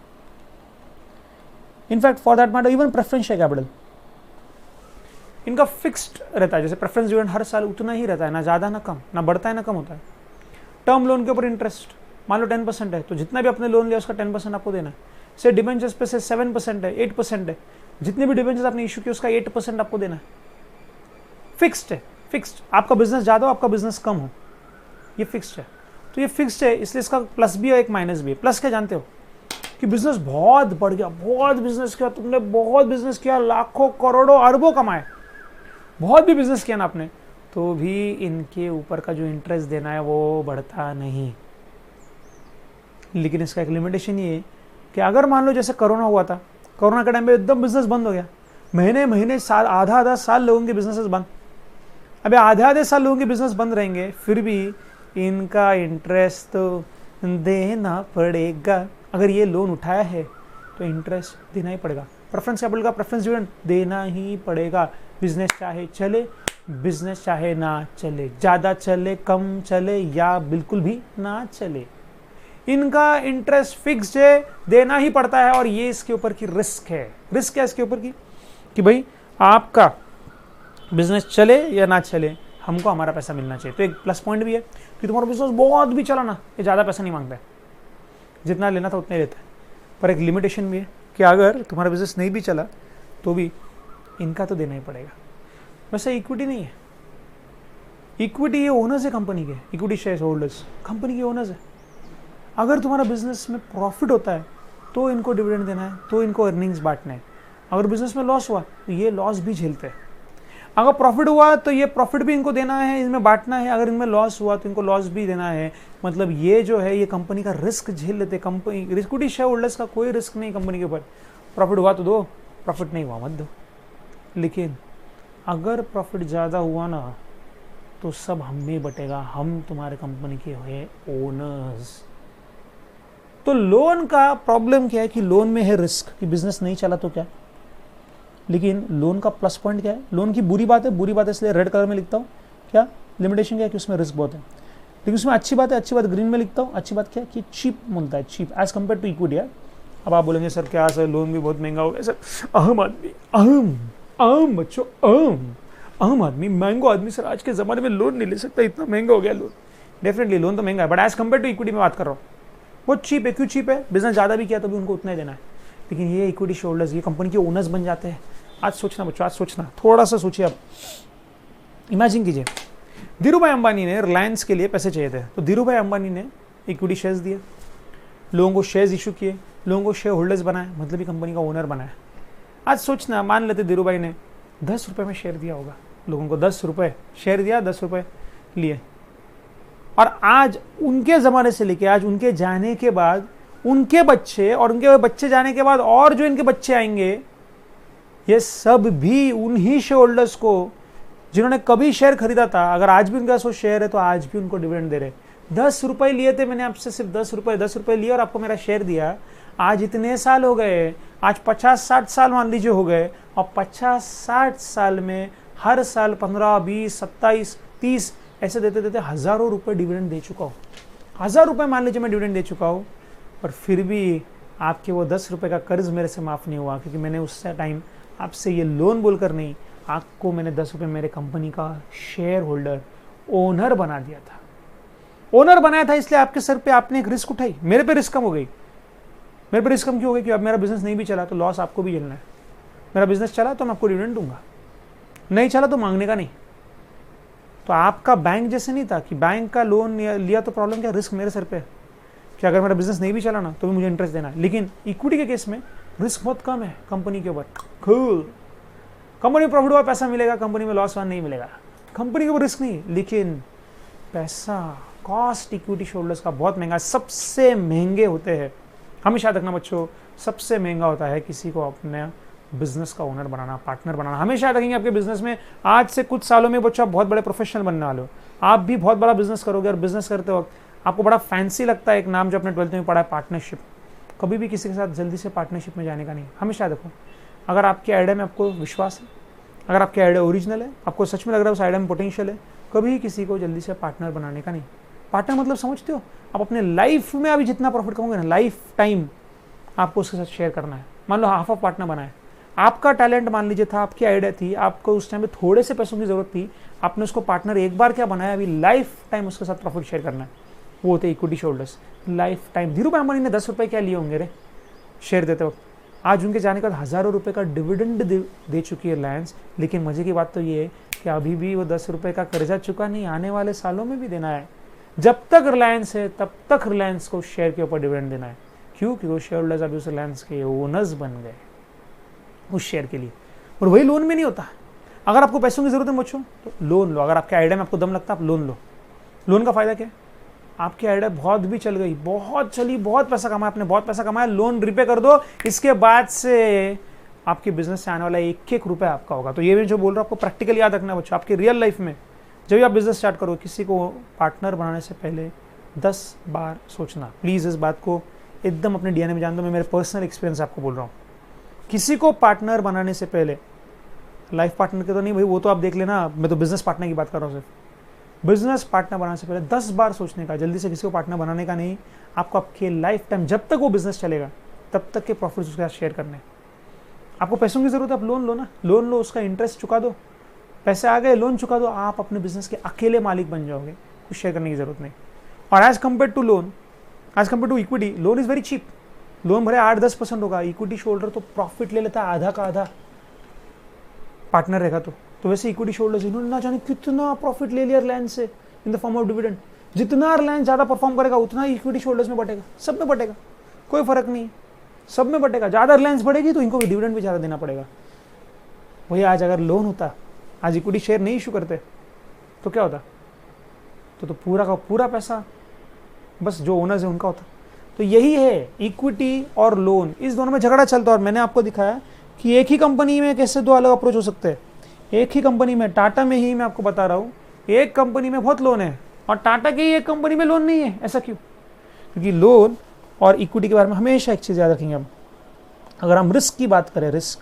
In fact for that matter even preference share capital इनका फिक्स्ड रहता है। जैसे प्रेफरेंस डिविडेंड हर साल उतना ही रहता है, ना ज़्यादा ना कम, ना बढ़ता है ना कम होता है। टर्म लोन के ऊपर इंटरेस्ट मान लो 10% है, तो जितना भी आपने लोन लिया उसका 10% आपको देना है। से डिबेंचर्स पे से 7% है, 8% है, जितने भी डिबेंचर्स आपने इशू किए उसका 8% आपको देना है। फिक्स्ड है, फिक्स्ड। आपका बिजनेस ज़्यादा हो, आपका बिजनेस कम हो, ये फिक्स्ड है। तो ये फिक्स्ड है, इसलिए इसका प्लस भी है, एक माइनस भी है। प्लस क्या जानते हो कि बिजनेस बहुत बढ़ गया, बहुत बिजनेस किया तुमने, बहुत बिजनेस किया, लाखों करोड़ों अरबों कमाए, बहुत भी बिजनेस किया ना आपने, तो भी इनके ऊपर का जो इंटरेस्ट देना है वो बढ़ता नहीं। लेकिन इसका एक लिमिटेशन ये है कि अगर मान लो जैसे कोरोना हुआ था, कोरोना के टाइम पे एकदम बिजनेस बंद हो गया, महीने महीने साल, आधा आधा साल लोगों के बिजनेसेस बंद। अबे आधे आधे साल लोगों के बिजनेस बंद रहेंगे, फिर भी इनका इंटरेस्ट तो देना पड़ेगा। अगर ये लोन उठाया है तो इंटरेस्ट देना ही पड़ेगा। प्रेफरेंस कैपिटल का प्रेफरेंस डिविडेंड देना ही पड़ेगा। बिजनेस चाहे चले, बिजनेस चाहे ना चले, ज़्यादा चले, कम चले या बिल्कुल भी ना चले, इनका इंटरेस्ट फिक्स्ड है, देना ही पड़ता है। और ये इसके ऊपर की रिस्क है। रिस्क है इसके ऊपर की कि भाई आपका बिजनेस चले या ना चले, हमको हमारा पैसा मिलना चाहिए। तो एक प्लस पॉइंट भी है कि तुम्हारा बिजनेस बहुत भी चला ना, ये ज़्यादा पैसा नहीं मांगता है, जितना लेना था उतना ही लेता है। पर एक लिमिटेशन भी है कि अगर तुम्हारा बिजनेस नहीं भी चला तो भी इनका तो देना ही पड़ेगा। वैसे इक्विटी नहीं है, इक्विटी ये ओनर्स है कंपनी के, इक्विटी शेयर होल्डर्स कंपनी के ओनर्स है। अगर तुम्हारा बिजनेस में प्रॉफिट होता है तो इनको डिविडेंड देना है, तो इनको अर्निंग्स बांटना है। अगर बिजनेस में लॉस हुआ तो ये लॉस भी झेलते हैं। अगर प्रॉफिट हुआ तो ये प्रॉफिट भी इनको देना है, इनमें बांटना है, अगर इनमें लॉस हुआ तो इनको लॉस भी देना है। मतलब ये जो है ये कंपनी का रिस्क झेल लेते। कंपनी इक्विटी शेयर होल्डर्स का कोई रिस्क नहीं कंपनी के ऊपर। प्रॉफिट हुआ तो दो, प्रॉफिट नहीं हुआ मत दो। लेकिन अगर प्रॉफिट ज़्यादा हुआ ना तो सब हम में बटेगा, हम तुम्हारे कंपनी के हुए ओनर्स। तो लोन का प्रॉब्लम क्या है कि लोन में है रिस्क कि बिजनेस नहीं चला तो क्या। लेकिन लोन का प्लस पॉइंट क्या है, लोन की बुरी बात है इसलिए रेड कलर में लिखता हूँ। क्या लिमिटेशन क्या है कि उसमें रिस्क बहुत है। लेकिन उसमें अच्छी बात ग्रीन में लिखता हूँ। अच्छी बात क्या है कि चीप मिलता है, cheap as compared to equity. अब आप बोलेंगे सर क्या सर लोन भी बहुत महंगा हो गया। सर अहम आदमी, अहम बच्चों, अहम आदमी, महंगो आदमी सर आज के ज़माने में लोन नहीं ले सकता, इतना महंगा हो गया लोन। डेफिनेटली लोन तो महंगा है, but as compared to equity में बात कर रहा हूँ बहुत चीप है। क्यों चीप है? बिजनेस ज़्यादा भी किया तो भी उनको उतना ही देना है। लेकिन ये इक्विटी शेयर होल्डर्स, ये कंपनी के ओनर्स बन जाते हैं। आज सोचना बच्चों, आज सोचना, थोड़ा सा सोचिए आप। इमेजिन कीजिए धीरू भाई अंबानी ने रिलायंस के लिए पैसे चाहिए थे, तो धीरू भाई अंबानी ने इक्विटी शेयर्स दिए, लोगों को शेयर्स इशू किए, लोगों को शेयर होल्डर्स बनाए, मतलब ये कंपनी का ओनर बनाया। आज सोचना, मान लेते धीरू भाई ने 10 रुपये में शेयर दिया होगा, लोगों को 10 रुपये शेयर दिया, 10 रुपये लिए। और आज उनके ज़माने से लेके आज उनके जाने के बाद उनके बच्चे और उनके बच्चे जाने के बाद और जो इनके बच्चे आएंगे, ये सब भी उन्हीं शेयर होल्डर्स को जिन्होंने कभी शेयर खरीदा था, अगर आज भी उनके पास वो शेयर है तो आज भी उनको डिविडेंड दे रहे। 10 रुपये लिए थे मैंने आपसे, सिर्फ 10 रुपये लिए और आपको मेरा शेयर दिया। आज इतने साल हो गए, आज 50-60 साल मान लीजिए हो गए, और 50-60 साल में हर साल 15, 20, 27, 30 ऐसे देते देते हज़ारों रुपये डिविडेंड दे चुका हूँ। 1000 रुपये मान लीजिए मैं डिविडेंड दे चुका हूँ, और फिर भी आपके वो 10 रुपये का कर्ज मेरे से माफ़ नहीं हुआ, क्योंकि मैंने उस टाइम आपसे ये लोन बोलकर नहीं, आपको मैंने 10 रुपये मेरे कंपनी का शेयर होल्डर ओनर बना दिया था। ओनर बनाया था इसलिए आपके सर पे आपने एक रिस्क उठाई, मेरे पे रिस्क कम हो गई। मेरे पे रिस्क कम क्यों हो गई कि अब मेरा बिजनेस नहीं भी चला तो लॉस आपको भी झेलना है। मेरा बिजनेस चला तो मैं आपको डिविडेंड दूंगा, नहीं चला तो मांगने का नहीं। तो आपका बैंक जैसे नहीं था कि बैंक का लोन लिया तो प्रॉब्लम क्या, रिस्क मेरे सर पे है कि अगर मेरा बिजनेस नहीं भी चला ना तो भी मुझे इंटरेस्ट देना है। लेकिन इक्विटी के केस में रिस्क बहुत कम है कंपनी के ऊपर। कूल, कंपनी में प्रॉफिट हुआ पैसा मिलेगा, कंपनी में लॉस हुआ नहीं मिलेगा, कंपनी के ऊपर रिस्क नहीं। लेकिन पैसा कॉस्ट इक्विटी शेयरहोल्डर्स का बहुत महंगा, सबसे महंगे होते हैं। हमेशा याद रखना बच्चों, सबसे महंगा होता है किसी को अपने बिजनेस का ओनर बनाना, पार्टनर बनाना। हमेशा याद रखेंगे आपके बिजनेस में आज से कुछ सालों में बच्चों आप बहुत बड़े प्रोफेशनल बनने वाले हो, आप भी बहुत बड़ा बिजनेस करोगे। और बिजनेस करते वक्त आपको बड़ा फैंसी लगता है एक नाम जो अपने 12th में पढ़ा है, पार्टनरशिप। कभी भी किसी के साथ जल्दी से पार्टनरशिप में जाने का नहीं। हमेशा देखो, अगर आपके आइडिया में आपको विश्वास है, अगर आपके आइडिया ओरिजिनल है, आपको सच में लग रहा है उस आइडिया में पोटेंशियल है, कभी किसी को जल्दी से पार्टनर बनाने का नहीं। पार्टनर मतलब समझते हो, आप अपने लाइफ में अभी जितना प्रॉफिट कमाओगे ना, लाइफ टाइम आपको उसके साथ शेयर करना है। मान लो हाफ ऑफ पार्टनर बनाए, आपका टैलेंट मान लीजिए था, आपकी आइडिया थी, आपको उस टाइम में थोड़े से पैसों की जरूरत थी, आपने उसको पार्टनर एक बार क्या बनाया, अभी लाइफ टाइम उसके साथ प्रॉफिट शेयर करना है। वो होते equity shareholders, life time. Dhiru भाई अंबानी ने 10 रुपये क्या लिए होंगे रे शेयर देते वक्त, आज उनके जाने के बाद हज़ारों रुपये का डिविडेंड दे चुकी है रिलायंस। लेकिन मजे की बात तो ये है कि अभी भी वो 10 रुपये का कर्जा चुका नहीं, आने वाले सालों में भी देना है। जब तक रिलायंस है तब तक रिलायंस को शेयर के ऊपर डिविडेंड देना है। क्यों? क्योंकि वो शेयर होल्डर्स अभी उस रिलायंस के ओनर्स बन गए उस शेयर के लिए। और वही लोन में नहीं होता। अगर आपको पैसों की जरूरत है बच्चों तो लोन लो। अगर आपके आइडिया में आपको दम लगता है आप लोन लो। लोन का फायदा क्या है? आपकी आइडिया बहुत भी चल गई, बहुत चली, बहुत पैसा कमाया, आपने बहुत पैसा कमाया, लोन रिपे कर दो, इसके बाद से आपके बिजनेस से आने वाला एक एक रुपया आपका होगा। तो ये मैं जो बोल रहा हूँ आपको प्रैक्टिकल याद रखना बच्चों। आपकी रियल लाइफ में जब भी आप बिजनेस स्टार्ट करो, किसी को पार्टनर बनाने से पहले 10 बार सोचना। प्लीज़ इस बात को एकदम अपने डीएनए में जान दो। मैं मेरे पर्सनल एक्सपीरियंस आपको बोल रहा हूँ। किसी को पार्टनर बनाने से पहले, लाइफ पार्टनर के तो नहीं भाई, वो तो आप देख लेना, मैं तो बिजनेस पार्टनर की बात कर रहा हूँ सिर्फ। बिजनेस पार्टनर बनाने से पहले 10 बार सोचने का, जल्दी से किसी को पार्टनर बनाने का नहीं। आपको आपके लाइफ टाइम जब तक वो बिजनेस चलेगा तब तक के प्रॉफिट्स उसके साथ शेयर करने। आपको पैसों की जरूरत है, आप लोन लो ना, लोन लो, उसका इंटरेस्ट चुका दो, पैसे आ गए, लोन चुका दो, आप अपने बिजनेस के अकेले मालिक बन जाओगे, कुछ शेयर करने की जरूरत नहीं। और as compared to loan, as compared to equity, loan is very cheap. Loan भरे 8-10% होगा, इक्विटी शेयरहोल्डर तो प्रॉफिट ले लेता है आधा का आधा, पार्टनर रहेगा तो वैसे इक्विटी शेयरहोल्डर्स इन्होंने ना जाने कितना प्रॉफिट ले लिया रिलायंस से in the form of dividend. जितना रिलायंस ज़्यादा परफॉर्म करेगा उतना इक्विटी शेयरहोल्डर्स में बटेगा, सब में बटेगा, कोई फर्क नहीं, सब में बटेगा। ज़्यादा रिलायंस बढ़ेगी तो इनको भी डिविडेंड भी ज़्यादा देना पड़ेगा। वही आज अगर लोन होता, आज इक्विटी शेयर नहीं इशू करते तो क्या होता? तो पूरा का पूरा पैसा बस जो ओनर्स है उनका होता। तो यही है, इक्विटी और लोन, इस दोनों में झगड़ा चलता है। और मैंने आपको दिखाया कि एक ही कंपनी में कैसे दो अलग अप्रोच हो सकते हैं। एक ही कंपनी में, टाटा में ही मैं आपको बता रहा हूँ, एक कंपनी में बहुत लोन है और टाटा की एक कंपनी में लोन नहीं है। ऐसा क्यों? क्योंकि लोन और इक्विटी के बारे में हमेशा एक चीज़ याद रखेंगे हम, अगर हम रिस्क की बात करें, रिस्क,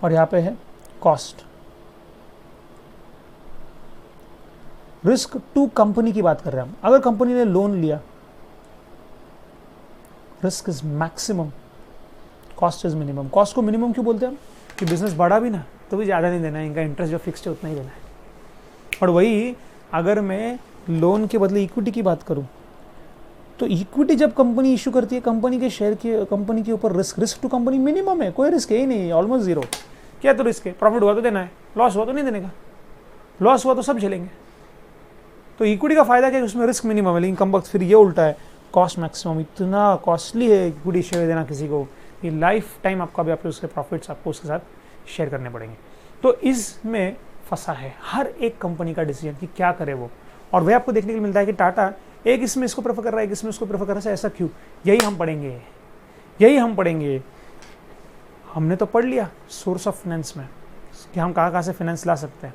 और यहाँ पे है कॉस्ट। रिस्क टू कंपनी की बात कर रहे हैं हम। अगर कंपनी ने लोन लिया, risk is maximum, cost is minimum. Cost को मिनिमम क्यों बोलते हैं हम? कि बिजनेस बढ़ा भी ना तो भी ज़्यादा नहीं देना है, इनका इंटरेस्ट जो फिक्स्ड है उतना ही देना है। और वही अगर मैं लोन के बदले इक्विटी की बात करूं, तो इक्विटी जब कंपनी इशू करती है, कंपनी के शेयर के, कंपनी के ऊपर रिस्क टू कंपनी मिनिमम है, कोई रिस्क है ही नहीं, ऑलमोस्ट जीरो। क्या तो रिस्क है? प्रॉफिट हुआ तो देना है, लॉस हुआ तो नहीं देने का, लॉस हुआ तो सब झेलेंगे। तो इक्विटी का फायदा क्या है? उसमें रिस्क मिनिमम है, लेकिन कम फिर ये उल्टा है, कॉस्ट मैक्सिमम। इतना कॉस्टली है इक्विटी शेयर देना किसी को, ये लाइफ टाइम आपका भी, आपके उसके प्रॉफिट्स आपको उसके साथ शेयर करने पड़ेंगे। तो इसमें फंसा है हर एक कंपनी का डिसीजन कि क्या करे वो। और वह आपको देखने को मिलता है कि टाटा एक इसमें इसको प्रेफर कर रहा है, एक इसमें इसको प्रेफर कर रहा है, ऐसा क्यों? यही हम पढ़ेंगे। हमने तो पढ़ लिया सोर्स ऑफ फाइनेंस में कि हम कहाँ से फाइनेंस ला सकते हैं,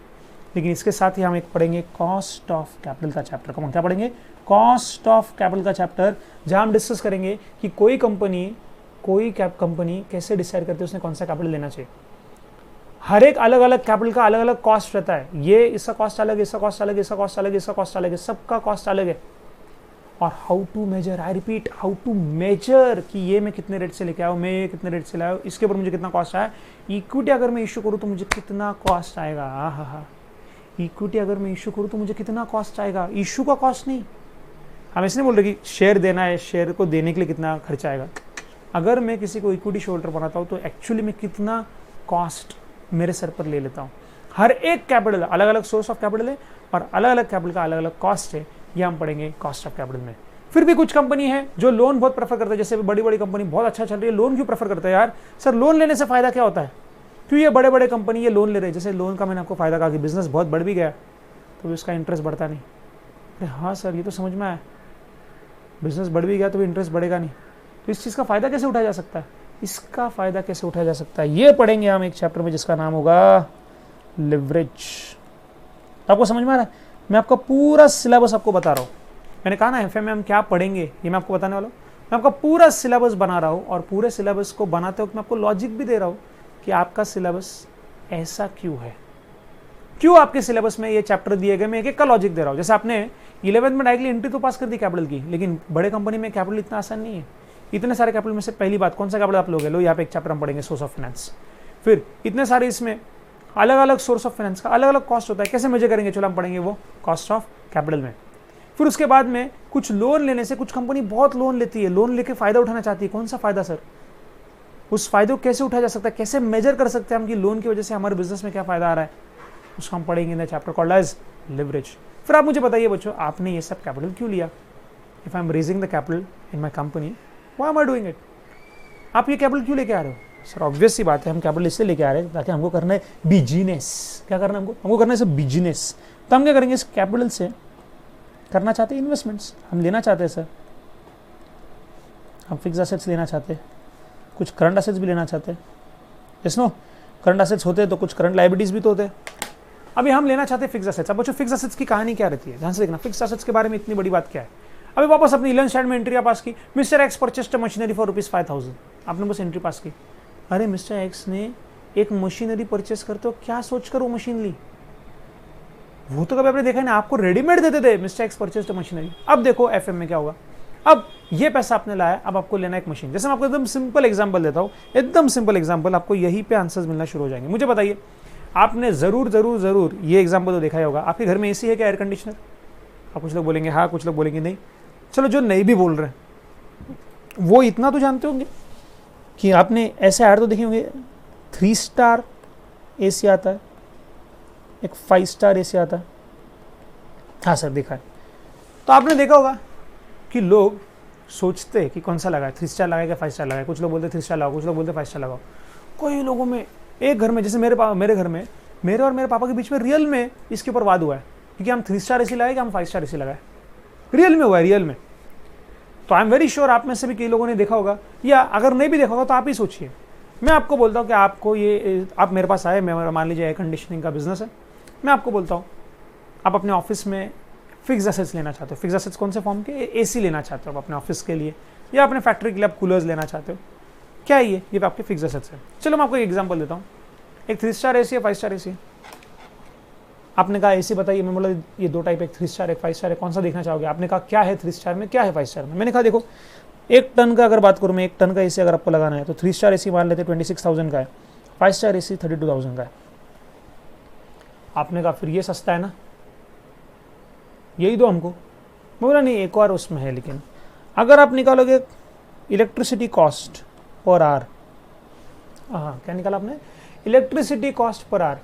लेकिन इसके साथ ही हम एक पढ़ेंगे कॉस्ट ऑफ कैपिटल का चैप्टर। कौन क्या पढ़ेंगे? कॉस्ट ऑफ कैपिटल का चैप्टर, जहां हम डिस्कस करेंगे कि कोई कंपनी कैसे डिसाइड करती है उसने कौन सा कैपिटल लेना चाहिए। हर एक अलग अलग कैपिटल का अलग अलग कॉस्ट रहता है। ये इसका कॉस्ट अलग है, इसका कॉस्ट अलग है, इसका कॉस्ट अलग है, इसका कॉस्ट अलग है, सबका कॉस्ट अलग है। और how to measure, I repeat, how to measure कि ये मैं कितने रेट से लेके आया हूँ, मैं ये कितने रेट से लाया हूँ, इसके ऊपर मुझे कितना कॉस्ट आया। इक्विटी अगर मैं इशू करूँ तो मुझे कितना कॉस्ट आएगा। हाँ, इक्विटी अगर मैं इशू करूँ तो मुझे कितना कॉस्ट आएगा, इशू का कॉस्ट नहीं। हम इसलिए बोल रहे कि शेयर देना है, शेयर को देने के लिए कितना खर्चा आएगा। अगर मैं किसी को इक्विटी शेयर होल्डर बनाता हूँ तो एक्चुअली मैं कितना कॉस्ट मेरे सर पर ले लेता हूँ। हर एक कैपिटल अलग अलग सोर्स ऑफ कैपिटल है और अलग अलग कैपिटल का अलग अलग कॉस्ट है, ये हम पढ़ेंगे कॉस्ट ऑफ कैपिटल में। फिर भी कुछ कंपनी है जो लोन बहुत प्रेफर करते हैं, जैसे बड़ी बड़ी कंपनी बहुत अच्छा चल रही है, लोन क्यों प्रेफर करते हैं? यार सर लोन लेने से फायदा क्या होता है? क्यों ये बड़े बड़े कंपनी ये लोन ले रहे हैं? जैसे लोन का मैंने आपको फायदा कहा कि बिजनेस बहुत बढ़ भी गया तो उसका इंटरेस्ट बढ़ता नहीं। अरे हाँ सर, ये तो समझ में आया, बिजनेस बढ़ भी गया तो भी इंटरेस्ट बढ़ेगा नहीं, तो इस चीज़ का फायदा कैसे उठाया जा सकता है? इसका फायदा कैसे उठाया जा सकता है ये पढ़ेंगे हम एक चैप्टर में जिसका नाम होगा लिवरेज। आपको समझ में आ रहा है? मैं आपका पूरा सिलेबस आपको बता रहा हूँ। मैंने कहा ना एफएम में हम क्या पढ़ेंगे ये मैं आपको बताने वाला हूँ। मैं आपका पूरा सिलेबस बना रहा हूँ और पूरे सिलेबस को बनाते वक्त मैं आपको लॉजिक भी दे रहा हूँ कि आपका सिलेबस ऐसा क्यों है, क्यों आपके सिलेबस में ये चैप्टर दिए गए। मैं एक एक का लॉजिक दे रहा हूँ। जैसे आपने 11th में डायरेक्टली एंट्री तो पास कर दी कैपिटल की, लेकिन बड़े कंपनी में कैपिटल इतना आसान नहीं है। इतने सारे कैपिटल में से पहली बात कौन सा कैपिटल आप लोगे? लो यहाँ पे एक चैप्टर हम पढ़ेंगे सोर्स ऑफ फाइनेंस। फिर इतने सारे इसमें अलग अलग सोर्स ऑफ फाइनेंस का अलग अलग कॉस्ट होता है, कैसे मेजर करेंगे? चलो हम पढ़ेंगे वो कॉस्ट ऑफ कैपिटल में। फिर उसके बाद में कुछ लोन लेने से, कुछ कंपनी बहुत लोन लेती है, लोन लेके फायदा उठाना चाहती है। कौन सा फायदा सर? उस फायदे को कैसे उठाया जा सकता है, कैसे मेजर कर सकते हैं हम कि लोन की वजह से हमारे बिजनेस में क्या फायदा आ रहा है, उसको हम पढ़ेंगे in the chapter called as leverage. फिर आप मुझे बताइए बच्चों, आपने ये सब कैपिटल क्यों लिया? If I am raising the capital in my company, why am I doing it? आप ये कैपिटल क्यों लेके आ रहे हो? सर ऑब्वियस सी बात है, हम कैपिटल इसलिए लेके आ रहे हैं ताकि हमको करना है बिजनेस। क्या करना है हमको करना है सर बिजनेस। तो हम क्या करेंगे? इस कैपिटल से करना चाहते हैं इन्वेस्टमेंट्स, हम लेना चाहते हैं सर, हम फिक्स एसेट्स लेना चाहते हैं, कुछ करंट एसेट्स भी लेना चाहते हैं। यस नो, करंट एसेट्स होते हैं तो कुछ करंट लायबिलिटीज भी तो होते हैं। अभी हम लेना चाहते हैं फिक्स एसेट्स। अब बच्चों फिक्स एसेट्स की कहानी क्या रहती है, ध्यान से देखना। फिक्स एसेट्स के बारे में इतनी बड़ी बात क्या है? अभी वापस अपनी 11th स्टैंडर्ड में एंट्री पास की, mister x purchased machinery for ₹5,000। आपने बस एंट्री पास की। अरे मिस्टर एक्स ने एक मशीनरी परचेस करते हो, क्या सोचकर वो मशीन ली? वो तो कभी आपने देखा नहीं, आपको रेडीमेड देते थे मिस्टर एक्स परचेस्ड मशीनरी। अब देखो एफएम में क्या होगा, अब ये पैसा आपने लाया, अब आपको लेना एक मशीन। जैसे मैं आपको एकदम सिंपल एग्जांपल देता हूँ, एकदम सिंपल एग्जांपल, आपको यहीं पे आंसर्स मिलना शुरू हो जाएंगे। मुझे बताइए, आपने जरूर जरूर जरूर ये एग्जांपल तो देखा ही होगा। आपके घर में एसी है क्या, एयर कंडीशनर? आप कुछ लोग बोलेंगे हाँ, कुछ लोग बोलेंगे नहीं। चलो जो नहीं भी बोल रहे हैं वो इतना तो जानते होंगे कि आपने ऐसे ऐड तो देखे होंगे, 3 स्टार एसी आता है, एक 5 स्टार एसी आता है। हाँ सर देखा है। तो आपने देखा होगा कि लोग सोचते हैं कि कौन सा लगाए, 3 स्टार लगाए या 5 स्टार लगाए। कुछ लोग बोलते 3 स्टार लगाओ, कुछ लोग बोलते 5 स्टार लगाओ। कोई लोगों में एक घर में, जैसे मेरे घर में मेरे और मेरे पापा के बीच में रियल में इसके ऊपर वाद हुआ है, क्योंकि हम 3 स्टार एसी लगाए कि हम 5 स्टार एसी लगाए, रियल में हुआ है, रियल में। तो आई एम वेरी श्योर आप में से भी कई लोगों ने देखा होगा, या अगर नहीं भी देखा होगा तो आप ही सोचिए। मैं आपको बोलता हूँ कि आपको ये, आप मेरे पास आए, मैं मान लीजिए एयर कंडीशनिंग का बिजनेस है, मैं आपको बोलता हूँ आप अपने ऑफिस में फिक्स एसेट्स लेना चाहते हो। फिक्स एसेट्स कौन से फॉर्म के? एसी लेना चाहते हो आप अपने ऑफिस के लिए, या अपने फैक्ट्री के लिए आप कूलर्स लेना चाहते हो। क्या है ये आपके फिक्स एसेट्स है। चलो मैं आपको एक एग्जांपल देता हूँ। एक 3 स्टार एसी है, 5 स्टार एसी है। आपने कहा एसी बताइए, मैं बोला ये 2 टाइप, एक 3 स्टार एक 5 स्टार है, कौन सा देखना चाहोगे? आपने कहा क्या है 3 स्टार में, क्या है 5 स्टार में। मैंने कहा देखो 1 टन का अगर बात करूँ मैं, 1 टन का एसी अगर आपको लगाना है तो 3 स्टार एसी मान लेते 26,000 का है, 5 स्टार एसी 32,000 का है। आपने कहा फिर ये सस्ता है ना, यही दो हमको। मैं बोला नहीं, एक और उसमें है, लेकिन अगर आप निकालोगे इलेक्ट्रिसिटी कॉस्ट पर आवर, हाँ क्या निकाला आपने? Electricity cost per hour.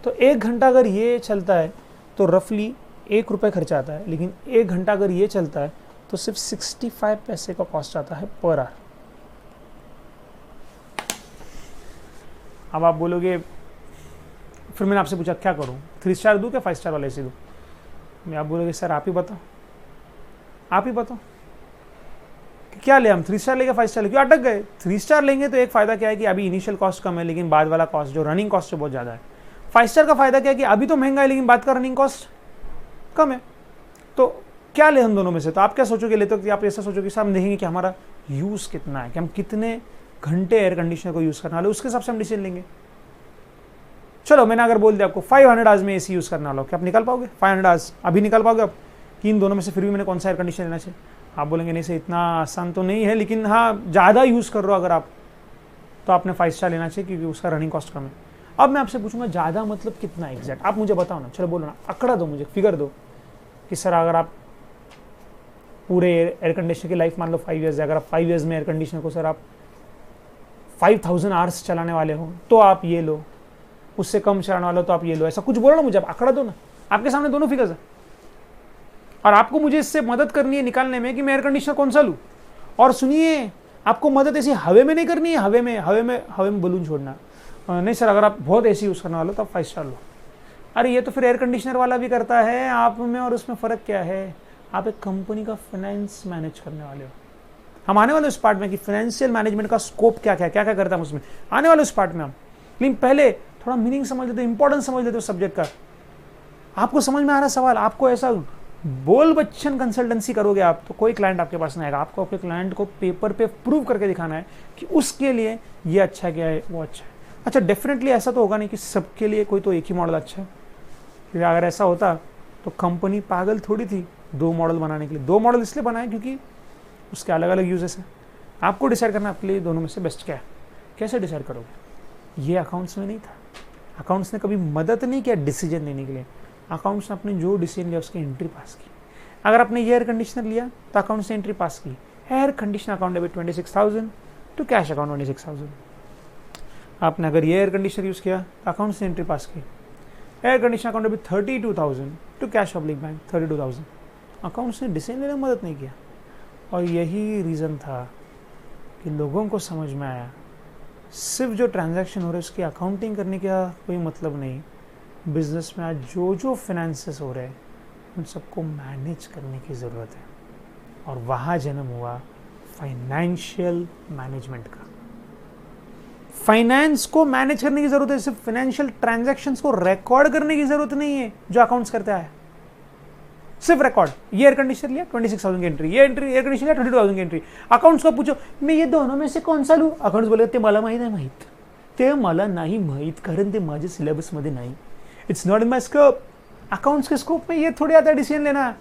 तो 1 घंटा अगर ये चलता है तो रफली 1 रुपये खर्चा आता है, लेकिन 1 घंटा अगर ये चलता है तो सिर्फ 65 पैसे का कॉस्ट आता है पर आवर। अब आप बोलोगे, फिर मैंने आपसे पूछा क्या करूं, 3 स्टार दूं क्या 5 स्टार वाला एसी दूं? मैं आप बोलोगे सर आप ही बताओ, आप ही बताओ क्या ले, हम 3 स्टार लेंगे 5 स्टार लेंगे, क्यों अटक गए? 3 स्टार लेंगे तो एक फायदा क्या है कि अभी इनिशियल कॉस्ट कम है, लेकिन बाद वाला कॉस्ट जो रनिंग कॉस्ट है बहुत ज़्यादा है। 5 स्टार का फायदा क्या है कि अभी तो महंगा है, लेकिन बाद का रनिंग कॉस्ट कम है। तो क्या ले हम दोनों में से? तो आप क्या सोचोगे लेते हो कि आप ऐसा सोचोगे सर हम देखेंगे कि हमारा यूज़ कितना है, कि हम कितने घंटे एयर कंडीशनर को यूज़ करने वाले, उसके हिसाब से हम डिसीजन लेंगे। चलो मैंने अगर बोल दिया आपको 500 आवर्स में एसी यूज़ करने वाला हो, क्या आप निकाल पाओगे 500 आवर्स? अभी निकाल पाओगे आप कि इन दोनों में से फिर भी मैंने कौन सा एयर कंडीशनर लेना चाहिए? आप बोलेंगे नहीं सर इतना आसान तो नहीं है, लेकिन हाँ ज़्यादा यूज़ कर रहे हो अगर आप, तो आपने 5 स्टार लेना चाहिए क्योंकि उसका रनिंग कॉस्ट कम है। अब मैं आपसे पूछूंगा ज़्यादा मतलब कितना एग्जैक्ट, आप मुझे बताओ ना, चलो बोलो ना, आंकड़ा दो मुझे, फिगर दो कि सर अगर आप पूरे एयर कंडीशनर की लाइफ मान लो 5 ईयर्स है, अगर आप 5 ईयर्स में एयर कंडीशनर को सर आप 5000 आवर्स चलाने वाले हो तो आप ये लो, उससे कम चलाने वाले हो तो आप ये लो, ऐसा कुछ बोलो ना मुझे, आप आंकड़ा दो ना। आपके सामने दोनों फिगर्स है और आपको मुझे इससे मदद करनी है निकालने में कि मैं एयर कंडीशनर कौन सा लूँ। और सुनिए, आपको मदद ऐसी हवे में नहीं करनी है, हवे में बलून छोड़ना नहीं सर, अगर आप बहुत एसी यूज़ करने वाले हो तो आप 5 स्टार लो। अरे ये तो फिर एयर कंडीशनर वाला भी करता है, आप में और उसमें फ़र्क क्या है? आप एक कंपनी का फाइनेंस मैनेज करने वाले हो। हम आने वाले उस पार्ट में कि फाइनेंशियल मैनेजमेंट का स्कोप क्या क्या क्या क्या करता है उसमें, आने वाले उस पार्ट में हम। लेकिन पहले थोड़ा मीनिंग समझ लेते हो, इंपॉर्टेंस समझ लेते हो सब्जेक्ट का। आपको समझ में आ रहा सवाल? आपको ऐसा बोल बच्चन कंसल्टेंसी करोगे आप तो कोई क्लाइंट आपके पास नहीं आएगा। आपको अपने क्लाइंट को पेपर पे प्रूव करके दिखाना है कि उसके लिए ये अच्छा क्या है, वो अच्छा है। अच्छा डेफिनेटली ऐसा तो होगा नहीं कि सबके लिए कोई तो एक ही मॉडल अच्छा है, क्योंकि अगर ऐसा होता तो कंपनी पागल थोड़ी थी 2 मॉडल बनाने के लिए। 2 मॉडल इसलिए बनाए क्योंकि उसके अलग अलग यूजेस हैं। आपको डिसाइड करना आपके लिए दोनों में से बेस्ट क्या है। कैसे डिसाइड करोगे? ये अकाउंट्स में नहीं था। अकाउंट्स ने कभी मदद नहीं किया डिसीजन लेने के लिए। अकाउंट्स ने अपने जो डिसीजन लिया उसकी एंट्री पास की। अगर आपने ये एयर कंडीशनर लिया तो अकाउंट्स ने एंट्री पास की, air conditioner account debit 26,000 to cash account 26,000। आपने अगर ये एयर कंडीशनर यूज़ किया तो अकाउंट्स ने एंट्री पास की, air conditioner account debit 32,000 to cash public bank 32,000। Accounts ने डिसीजन लेने में मदद नहीं किया। और यही रीज़न था कि लोगों को समझ में आया सिर्फ जो ट्रांजैक्शन हो रहे उसकी अकाउंटिंग करने का कोई मतलब नहीं। बिजनेस में आज जो जो फाइनेंसेस हो रहे हैं उन सबको मैनेज करने की ज़रूरत है। और वहाँ जन्म हुआ फाइनेंशियल मैनेजमेंट का। फाइनेंस को मैनेज करने की ज़रूरत है, सिर्फ फाइनेंशियल ट्रांजैक्शंस को रिकॉर्ड करने की ज़रूरत नहीं है जो अकाउंट्स करता है। सिर्फ रिकॉर्ड, ये एयर कंडीशनर लिया 26,000 की एंट्री, ये एयर कंडीशनर लिया 32,000 की एंट्री। अकाउंट्स को पूछो मैं ये दोनों में से कौन सा लूँ, अकाउंट्स बोले ते मला माहीत आहे, ते मला नाही माहीत कारण ते माझ्या सिलेबसमध्ये नाही, it's not in my scope. Accounts के स्कोप में ये थोड़ी आता है डिसीजन लेना।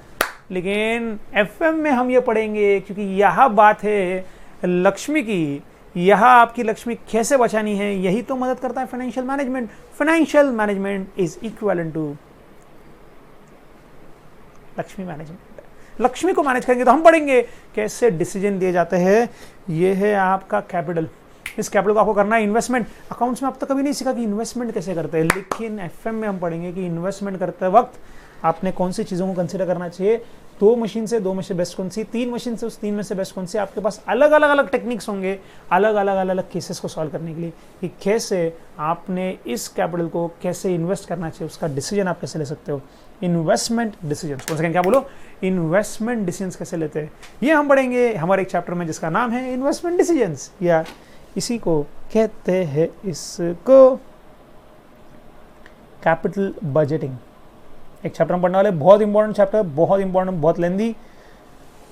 लेकिन एफएम में हम ये पढ़ेंगे क्योंकि यह बात है लक्ष्मी की, यह आपकी लक्ष्मी कैसे बचानी है, यही तो मदद करता है financial management. Financial management is equivalent to Lakshmi management. Lakshmi को मैनेज करेंगे तो हम पढ़ेंगे कैसे डिसीजन लिए जाते हैं। ये है आपका कैपिटल, इस कैपिटल को आपको करना है इन्वेस्टमेंट। अकाउंट्स में अब तक कभी नहीं सीखा कि इन्वेस्टमेंट कैसे करते हैं, लेकिन एफएम में हम पढ़ेंगे कि इन्वेस्टमेंट करते वक्त आपने कौन सी चीज़ों को कंसीडर करना चाहिए। दो मशीन से बेस्ट कौन सी, 3 मशीन से उस 3 में से बेस्ट कौन सी। आपके पास अलग अलग टेक्निक्स होंगे अलग अलग केसेस को सॉल्व करने के लिए कि कैसे आपने इस कैपिटल को कैसे इन्वेस्ट करना चाहिए, उसका डिसीजन आप कैसे ले सकते हो। इन्वेस्टमेंट डिसीजन, कौन सा क्या बोलो, इन्वेस्टमेंट डिसीजन कैसे लेते हैं, ये हम पढ़ेंगे हमारे एक चैप्टर में जिसका नाम है इन्वेस्टमेंट डिसीजंस, या इसी को कहते हैं इसको कैपिटल बजटिंग। एक चैप्टर हम पढ़ने वाले, बहुत इंपॉर्टेंट चैप्टर, बहुत इंपॉर्टेंट, बहुत लेंदी,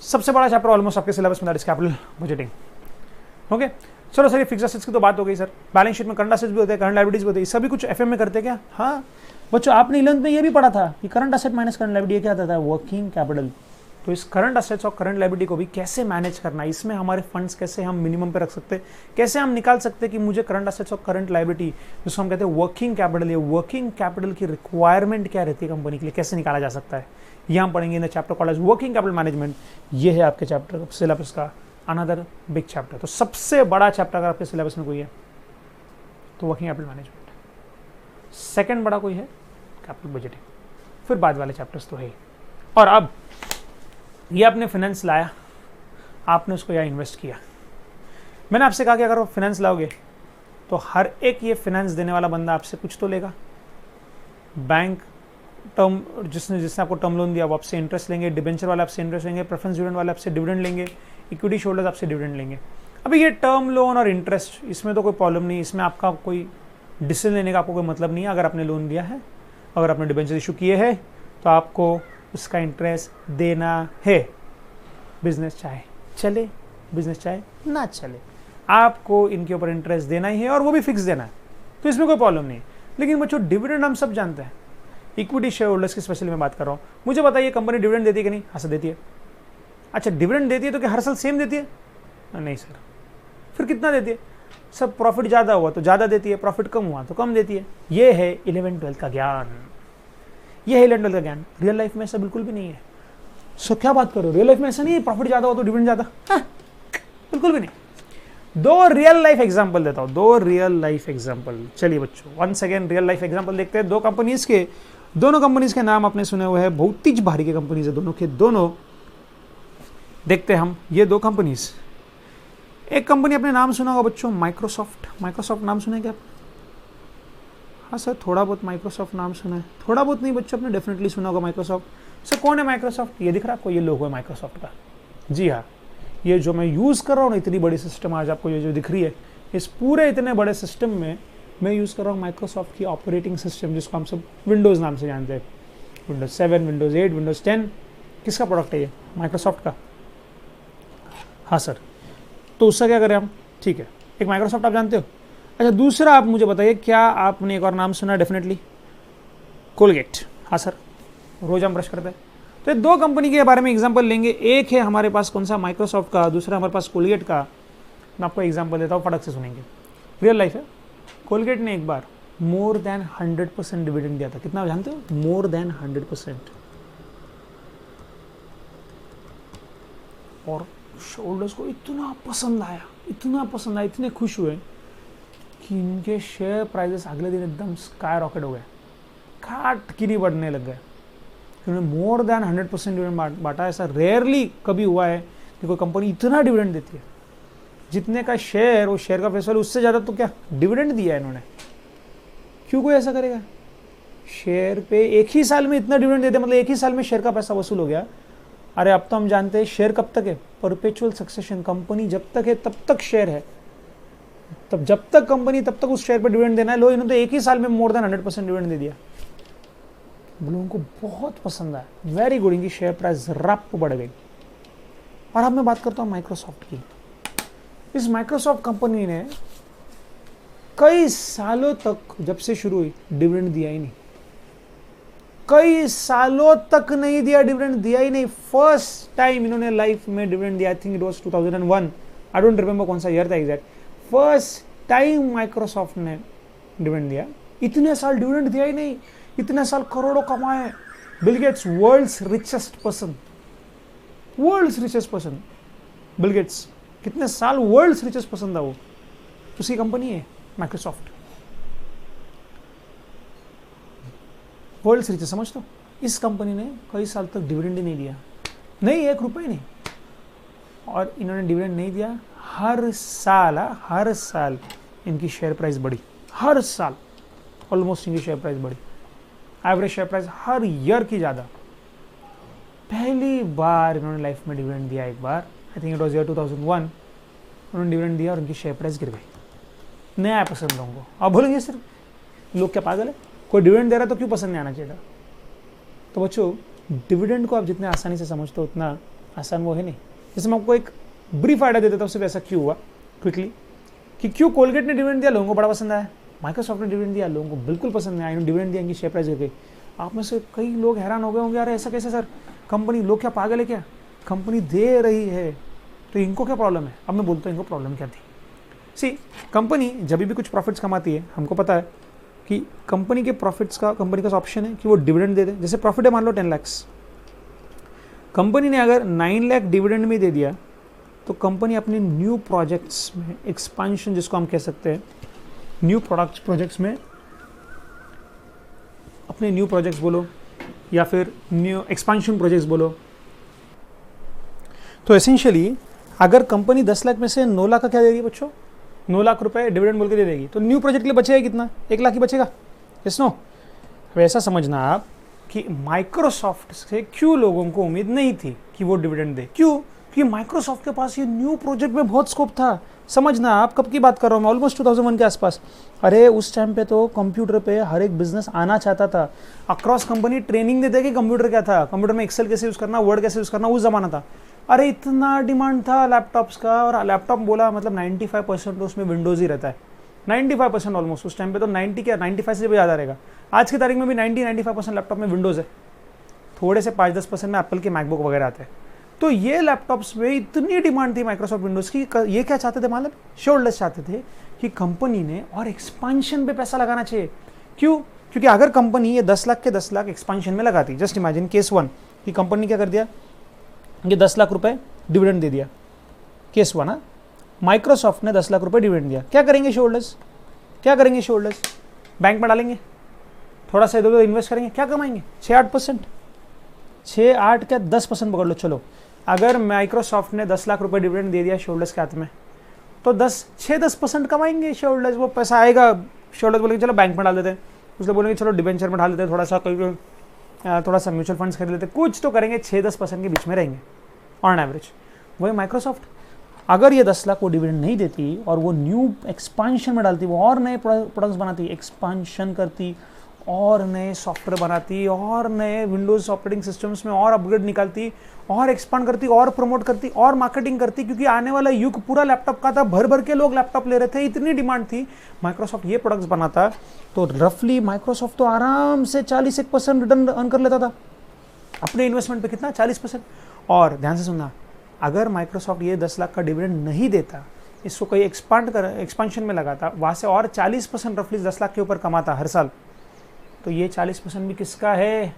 सबसे बड़ा चैप्टर ऑलमोस्ट आपके सिलेबस में, that is capital budgeting. Okay, चलो सर ये फिक्स्ड एसेट्स की तो बात हो गई सर, बैलेंस शीट में करंट एसेट्स भी होते हैं, करंट लायबिलिटीज भी होती है, सभी कुछ एफएम में करते हैं क्या? हाँ बच्चों, आपने 11th में ये भी पढ़ा था कि current asset minus current liability क्या आता था, वर्किंग कैपिटल। तो इस करंट एसेट्स और करंट लायबिलिटी को भी कैसे मैनेज करना है, इसमें हमारे फंड्स कैसे हम मिनिमम पे रख सकते हैं, कैसे हम निकाल सकते हैं कि मुझे करंट एसेट्स और करंट लायबिलिटी, जिसको हम कहते हैं वर्किंग कैपिटल, ये वर्किंग कैपिटल की रिक्वायरमेंट क्या रहती है कंपनी के लिए, कैसे निकाला जा सकता है, ये हम पढ़ेंगे in the chapter called as working capital management. ये है आपके चैप्टर सिलेबस का अनदर बिग चैप्टर। तो सबसे बड़ा चैप्टर अगर आपके सिलेबस में कोई है तो वर्किंग कैपिटल मैनेजमेंट, सेकंड बड़ा कोई है कैपिटल बजटिंग, फिर बाद वाले चैप्टर्स तो है। और अब ये आपने फाइनेंस लाया, आपने उसको यहाँ इन्वेस्ट किया, मैंने आपसे कहा कि अगर आप फाइनेंस लाओगे तो हर एक ये फाइनेंस देने वाला बंदा आपसे कुछ तो लेगा। बैंक टर्म जिसने आपको टर्म लोन दिया वो आपसे इंटरेस्ट लेंगे, डिबेंचर वाले आपसे इंटरेस्ट लेंगे, प्रेफरेंस डिविडेंड वाले आपसे डिविडेंड लेंगे, इक्विटी शोल्डर्स आपसे डिविडेंड लेंगे। अभी ये टर्म लोन और इंटरेस्ट, इसमें तो कोई प्रॉब्लम नहीं, इसमें आपका कोई डिसीजन लेने का आपको कोई मतलब नहीं है। अगर आपने लोन दिया है, अगर आपने डिबेंचर इशू किए हैं तो आपको उसका इंटरेस्ट देना है, बिजनेस चाहे चले बिजनेस चाहे ना चले, आपको इनके ऊपर इंटरेस्ट देना ही है और वो भी फिक्स देना है, तो इसमें कोई प्रॉब्लम नहीं। लेकिन बच्चों डिविडेंड हम सब जानते हैं, इक्विटी शेयर होल्डर्स की स्पेशली मैं बात कर रहा हूँ, मुझे बताइए कंपनी डिविडेंड देती है कि नहीं? हाँ सर देती है। अच्छा डिविडेंड देती है तो क्या हर साल सेम देती है? नहीं सर। फिर कितना देती है? सब प्रॉफिट ज़्यादा हुआ तो ज़्यादा देती है, प्रॉफिट कम हुआ तो कम देती है। ये है 11-12 का ज्ञान, ये है 11-12 का ज्ञान। रियल लाइफ में ऐसा बिल्कुल भी नहीं है। सो क्या बात करो, रियल लाइफ में ऐसा नहीं है प्रॉफिट ज़्यादा हो तो डिविडेंड ज़्यादा, हाँ बिल्कुल भी नहीं। दो रियल लाइफ एग्जांपल देता हूँ, दो रियल लाइफ एग्जांपल। चलिए बच्चों once again real life example देखते हैं। दो कंपनीज के, दोनों कंपनीज के नाम आपने सुने हुए हैं, बहुत ही भारी के कंपनीज है दोनों के दोनों। देखते हैं हम ये दो कंपनीज। एक कंपनी अपने नाम सुना होगा बच्चों, माइक्रोसॉफ्ट। माइक्रोसॉफ्ट नाम सुना है क्या? हाँ सर थोड़ा बहुत माइक्रोसॉफ्ट नाम सुना है, थोड़ा बहुत नहीं बच्चों, आपने डेफिनेटली सुना होगा माइक्रोसॉफ्ट। सर कौन है माइक्रोसॉफ्ट? ये दिख रहा है आपको, ये लोगो है माइक्रोसॉफ्ट का। जी हाँ, ये जो मैं यूज़ कर रहा हूँ ना, इतनी बड़ी सिस्टम आज आपको ये जो दिख रही है, इस पूरे इतने बड़े सिस्टम में मैं यूज़ कर रहा हूँ माइक्रोसॉफ्ट की ऑपरेटिंग सिस्टम, जिसको हम सब विंडोज़ नाम से जानते हैं। विंडोज़ 7, विंडोज़ 8, विंडोज़ 10, किसका प्रोडक्ट है ये? माइक्रोसॉफ्ट का। हाँ सर, तो उसका क्या करें हम? ठीक है, एक माइक्रोसॉफ्ट आप जानते हो। अच्छा दूसरा आप मुझे बताइए, क्या आपने एक और नाम सुना? Definitely Colgate. हाँ सर, रोज हम ब्रश करते हैं। तो ये दो कंपनी के बारे में एग्जांपल लेंगे, एक है हमारे पास कौन सा, माइक्रोसॉफ्ट का, दूसरा हमारे पास कोलगेट का। मैं आपको एग्जांपल देता हूँ, फटक से सुनेंगे, रियल लाइफ है। कोलगेट ने एक बार मोर देन 100% डिविडेंड दिया था। कितना जानते हो? More than 100%। और शोल्डर्स को इतना पसंद आया, इतने खुश हुए कि इनके शेयर प्राइसेस अगले दिन एकदम स्काई रॉकेट हो गए, खाट की नहीं बढ़ने लग गए। उन्होंने मोर देन 100% डिविडेंड बांटा। ऐसा रेयरली कभी हुआ है कि कोई कंपनी इतना डिविडेंड देती है। जितने का शेयर, वो शेयर का फेस वैल्यू, उससे ज़्यादा तो क्या डिविडेंड दिया है इन्होंने। क्यों कोई ऐसा करेगा? शेयर पे एक ही साल में इतना डिविडेंड देते, मतलब एक ही साल में शेयर का पैसा वसूल हो गया। अरे अब तो हम जानते हैं शेयर कब तक है, परपेचुअल सक्सेशन। कंपनी जब तक है तब तक शेयर है, तब जब तक कंपनी तब तक उस शेयर पर डिविडेंड देना है। लो इन्होंने तो एक ही साल में मोर देन 100% डिविडेंड दे दिया। लोगों को बहुत पसंद आया, वेरी गुड, इनकी शेयर प्राइस रप बढ़ गई। और अब मैं बात करता हूँ माइक्रोसॉफ्ट की। इस माइक्रोसॉफ्ट कंपनी ने कई सालों तक, जब से शुरू हुई, डिविडेंड दिया ही नहीं। कई सालों तक नहीं दिया, डिविडेंड दिया ही नहीं। फर्स्ट टाइम इन्होंने लाइफ में डिविडेंड दिया, आई think it was 2001, I don't remember कौन सा ईयर था एग्जैक्ट। फर्स्ट टाइम माइक्रोसॉफ्ट ने डिविडेंड दिया। इतने साल डिविडेंड दिया ही नहीं, इतने साल करोड़ों कमाए। Bill Gates, world's richest person, world's richest person, Bill Gates कितने साल वर्ल्ड्स रिचेस्ट पर्सन था वो, उसकी कंपनी है माइक्रोसॉफ्ट। वर्ल्ड्स रिचेस्ट समझ तो, इस कंपनी ने कई साल तक डिविडेंड ही नहीं दिया। नहीं, 1 रुपये नहीं। और इन्होंने डिविडेंड नहीं दिया। हर साल इनकी शेयर प्राइस बढ़ी, हर साल ऑलमोस्ट इनकी शेयर प्राइस बढ़ी, एवरेज शेयर प्राइस हर ईयर की ज़्यादा। पहली बार इन्होंने लाइफ में डिविडेंड दिया एक बार, I think it was year 2001, उन्होंने डिविडेंड दिया और उनकी शेयर प्राइस गिर गई। नहीं आया पसंद लोगों को। अब बोलेंगे सर लोग क्या पागल है, कोई डिविडेंड दे रहा है तो क्यों पसंद नहीं आना चाहिए? तो बच्चों, डिविडेंड को आप जितने आसानी से समझते हो उतना आसान वो है नहीं। जैसे मैं आपको एक ब्रीफ आइडिया दे देता हूँ सिर्फ ऐसा क्यों हुआ क्विकली, कि क्यों कोलगेट ने डिविडेंड दिया, लोगों को बड़ा पसंद आया, माइक्रोसॉफ्ट ने डिविडेंड दिया, लोगों को बिल्कुल पसंद नहीं आया, डिविडेंड दिया, इनकी शेयर प्राइस गिर गई। आप में से कई लोग हैरान हो गए होंगे, अरे ऐसा कैसे सर, कंपनी, लोग क्या पागल है क्या, कंपनी दे रही है तो इनको क्या प्रॉब्लम है? अब मैं बोलता हूँ इनको प्रॉब्लम क्या थी। सी, कंपनी जब भी कुछ प्रॉफिट्स कमाती है, हमको पता है कि कंपनी के प्रॉफिट्स का, कंपनी का ऑप्शन है कि वो डिविडेंड दे दे। जैसे प्रॉफिट है मान लो 10 लाख, कंपनी ने अगर 9 लाख डिविडेंड में दे दिया तो कंपनी अपने न्यू प्रोजेक्ट्स में एक्सपांशन, जिसको हम कह सकते हैं न्यू प्रोजेक्ट्स में, अपने न्यू प्रोजेक्ट्स बोलो या फिर न्यू एक्सपांशन प्रोजेक्ट्स बोलो, तो एसेंशियली अगर कंपनी 10 लाख में से 9 लाख का क्या दे देगी बच्चों, 9 लाख रुपए डिविडेंड बोल के दे देगी, तो न्यू प्रोजेक्ट के लिए बचेगा कितना? 1 लाख ही बचेगा। Yes no? वैसा समझना आप कि माइक्रोसॉफ्ट से क्यों लोगों को उम्मीद नहीं थी कि वो डिविडेंड दे। क्यों? क्योंकि माइक्रोसॉफ्ट के पास ये न्यू प्रोजेक्ट में बहुत स्कोप था। समझना आप, कब की बात कर रहा हूँ मैं, ऑलमोस्ट 2001 के आसपास। अरे उस टाइम पे तो कंप्यूटर पे हर एक बिजनेस आना चाहता था। अक्रॉस कंपनी ट्रेनिंग देते कि कंप्यूटर क्या था, कंप्यूटर में एक्सेल कैसे यूज़ करना, वर्ड कैसे यूज़ करना, उस जमाना था। अरे इतना डिमांड था लैपटॉप्स का, और लैपटॉप बोला मतलब 95% तो उसमें विंडोज़ ही रहता है। 95% ऑलमोस्ट। उस टाइम पे तो 90 क्या 95 से भी ज़्यादा रहेगा। आज की तारीख में भी 90-95% लैपटॉप में विंडोज़ है, थोड़े से 5-10% में एप्पल के मैकबुक वगैरह आते हैं। तो ये लैपटॉप्स में इतनी डिमांड थी माइक्रोसॉफ्ट विंडोज़ की, ये क्या चाहते थे मालूम? शेयरहोल्डर्स चाहते थे कि कंपनी ने और एक्सपांशन पे पैसा लगाना चाहिए। क्यों? क्योंकि अगर कंपनी ये 10 लाख के 10 लाख एक्सपांशन में लगाती, जस्ट इमेजिन केस 1 कि कंपनी क्या कर दिया, ये 10 लाख रुपए डिविडेंड दे दिया, केस 1। माइक्रोसॉफ्ट ने 10 लाख रुपए डिविडेंड दिया, क्या करेंगे शेयरहोल्डर्स? क्या करेंगे शेयरहोल्डर्स? बैंक में डालेंगे, थोड़ा सा इधर उधर इन्वेस्ट करेंगे, क्या कमाएंगे? 6-8%, 6-8 क्या 10% पकड़ लो। चलो, अगर माइक्रोसॉफ्ट ने 10 लाख रुपए डिविडेंड दे दिया शेयरहोल्डर्स के हाथ में, तो 6-10% कमाएंगे शेयरहोल्डर्स। वो पैसा आएगा, शेयरहोल्डर्स बोलेंगे चलो बैंक में डाल देते हैं, उसने बोलेंगे चलो डिबेंचर में डाल देते हैं, थोड़ा सा म्यूचुअल फंड्स खरीद लेते हैं, कुछ तो करेंगे, 6-10% के बीच में रहेंगे ऑन एवरेज। वही माइक्रोसॉफ्ट, अगर ये 10 लाख वो डिविडेंड नहीं देती और वो न्यू एक्सपांशन में डालती, वो और नए प्रोडक्ट्स बनाती, एक्सपांशन करती, और नए सॉफ्टवेयर बनाती, और नए विंडोज ऑपरेटिंग सिस्टम्स में और अपग्रेड निकालती, और एक्सपांड करती, और प्रमोट करती, और मार्केटिंग करती, क्योंकि आने वाला युग पूरा लैपटॉप का था, भर भर के लोग लैपटॉप ले रहे थे, इतनी डिमांड थी। माइक्रोसॉफ्ट ये प्रोडक्ट्स बनाता तो रफली माइक्रोसॉफ्ट तो आराम से 41% रिटर्न अर्न कर लेता था अपने इन्वेस्टमेंट पे। कितना? 40%। और ध्यान से सुनना, अगर माइक्रोसॉफ्ट ये 10 लाख का डिविडेंड नहीं देता, इसको कहीं एक्सपांशन में लगाता, वहाँ से और 40% रफली 10 लाख के ऊपर कमाता हर साल, तो ये 40% भी किसका है?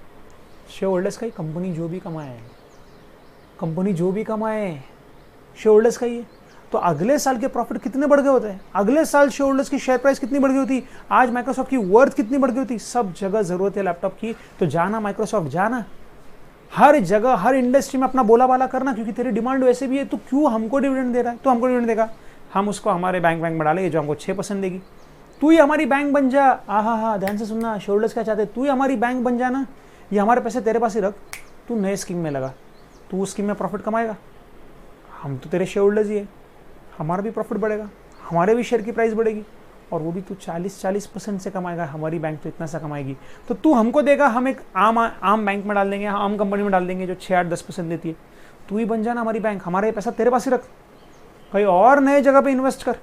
शेयरहोल्डर्स का ही। कंपनी जो भी कमाए, कंपनी जो भी कमाए, शेयरहोल्डर्स का ही है। तो अगले साल के प्रॉफिट कितने बढ़ गए होते हैं? अगले साल शेयरहोल्डर्स की शेयर प्राइस कितनी बढ़ गई होती? आज माइक्रोसॉफ्ट की वर्थ कितनी बढ़ गई होती? सब जगह जरूरत है लैपटॉप की, तो जाना माइक्रोसॉफ्ट, जाना हर जगह, हर इंडस्ट्री में अपना बोला बाला करना, क्योंकि तेरी डिमांड वैसे भी है। तो क्यों हमको डिविडेंड दे रहा है? तो हमको डिविडेंड देगा, हम उसको हमारे बैंक में डालेंगे जो हमको 6% देगी। तू ही हमारी बैंक बन जा। हाँ, ध्यान से सुनना, शेयरहोल्डर्स क्या चाहते हैं? तू ही हमारी बैंक बन जाना, ये हमारे पैसे तेरे पास ही रख, तू नए स्कीम में लगा, तू उस स्कीम में प्रॉफिट कमाएगा, हम तो तेरे शेयरहोल्डर्स ही है, हमारा भी प्रॉफिट बढ़ेगा, हमारे भी शेयर की प्राइस बढ़ेगी, और वो भी तू 40% से कमाएगा, हमारी बैंक तो इतना सा कमाएगी। तो तू हमको देगा, हम एक आम बैंक में डाल देंगे, आम कंपनी में डाल देंगे जो 6-8-10% देती है। तू ही बन जाना हमारी बैंक, हमारा ये पैसा तेरे पास ही रख, कहीं और नए जगह पे इन्वेस्ट कर,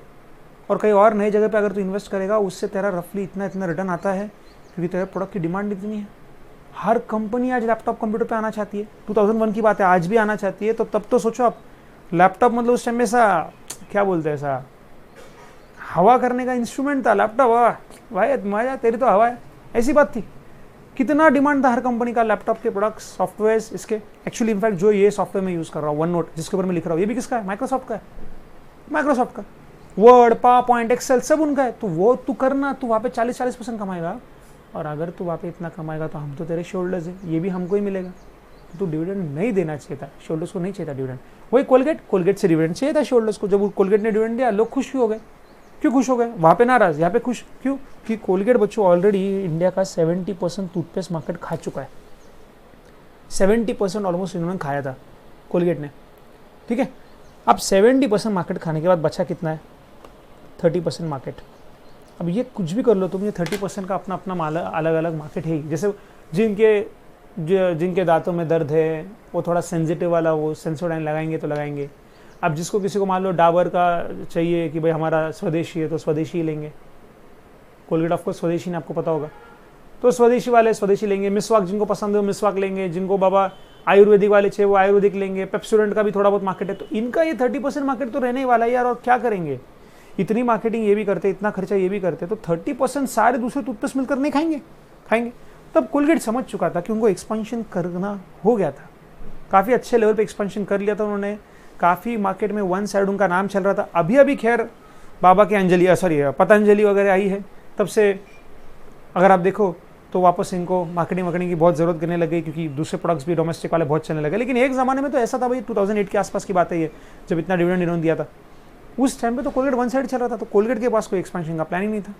और कहीं और नई जगह पे अगर तू इन्वेस्ट करेगा उससे तेरा रफली इतना रिटर्न आता है, क्योंकि तेरे प्रोडक्ट की डिमांड इतनी है। हर कंपनी आज लैपटॉप कंप्यूटर पे आना चाहती है, 2001 की बात है, आज भी आना चाहती है। तो तब तो सोचो आप, लैपटॉप मतलब उस टाइम में ऐसा क्या बोलते हैं, ऐसा हवा करने का इंस्ट्रूमेंट था लैपटॉप। भाई मजा, तेरी तो हवा है, ऐसी बात थी। कितना डिमांड था हर कंपनी का लैपटॉप के प्रोडक्ट्स, सॉफ्टवेयर इसके। एक्चुअली इनफैक्ट जो ये सॉफ्टवेयर मैं यूज़ कर रहा हूँ, वन नोट जिसके ऊपर मैं लिख रहा हूँ, ये भी किसका है? माइक्रोसॉफ्ट का है। माइक्रोसॉफ्ट का वर्ड, पावर पॉइंट, एक्सेल सब उनका है। तो वो तू करना, तू वहाँ पे 40% कमाएगा, और अगर तू वहाँ पे इतना कमाएगा तो हम तो तेरे शेयरहोल्डर्स हैं, ये भी हमको ही मिलेगा। तो डिविडेंड नहीं देना चाहिए था, शोल्डर्स को नहीं चाहिए था डिविडेंड। वही कोलगेट से डिविडेंड चाहिए था शोल्डर्स को। जब कोलगेट ने डिविडेंड दिया, लोग खुश क्यों हो गए? क्यों खुश हो गए? वहाँ पे नाराज, यहाँ पे खुश क्यों? कि कोलगेट बच्चों ऑलरेडी इंडिया का 70% टूथपेस्ट मार्केट खा चुका है। 70% ऑलमोस्ट इन्होंने खाया था कोलगेट ने, ठीक है। अब 70% मार्केट खाने के बाद बचा कितना है? 30% मार्केट। अब ये कुछ भी कर लो तुम, ये 30% का अपना अपना अलग अलग मार्केट है। जैसे जिनके दांतों में दर्द है, वो थोड़ा सेंसिटिव वाला वो सेंसोडाइन लगाएंगे तो लगाएंगे। अब जिसको किसी को मान लो डाबर का चाहिए कि भाई हमारा स्वदेशी है, तो स्वदेशी ही लेंगे। कोलगेट ऑफ कोर्स स्वदेशी ने आपको पता होगा, तो स्वदेशी वाले स्वदेशी लेंगे। मिसवाक जिनको पसंद है मिसवाक लेंगे, जिनको बाबा आयुर्वेदिक वाले चाहिए वो आयुर्वेदिक लेंगे। पेप्सोडेंट का भी थोड़ा बहुत मार्केट है, तो इनका ये 30% मार्केट तो रहने ही वाला है यार। और क्या करेंगे? इतनी मार्केटिंग ये भी करते, इतना खर्चा ये भी करते, तो 30% सारे दूसरे टूथपेस्ट मिलकर नहीं खाएंगे। तब कोलगेट समझ चुका था कि उनको एक्सपेंशन करना हो गया था, काफ़ी अच्छे लेवल पे एक्सपेंशन कर लिया था उन्होंने। काफ़ी मार्केट में वन साइड उनका नाम चल रहा था। अभी खैर बाबा की पतंजलि वगैरह आई है, तब से अगर आप देखो तो वापस इनको मार्केटिंग की बहुत ज़रूरत करने लग गई, क्योंकि दूसरे प्रोडक्ट्स भी डोमेस्टिक वाले बहुत चलने लगे। लेकिन एक ज़माने में तो ऐसा था भाई, 2008 के आसपास की बात है ये, जब इतना डिविडेंड इन्होंने दिया था। उस टाइम पे तो कोलगेट वन साइड चल रहा था, तो कोलगेट के पास कोई एक्सपेंशन का प्लान ही नहीं था।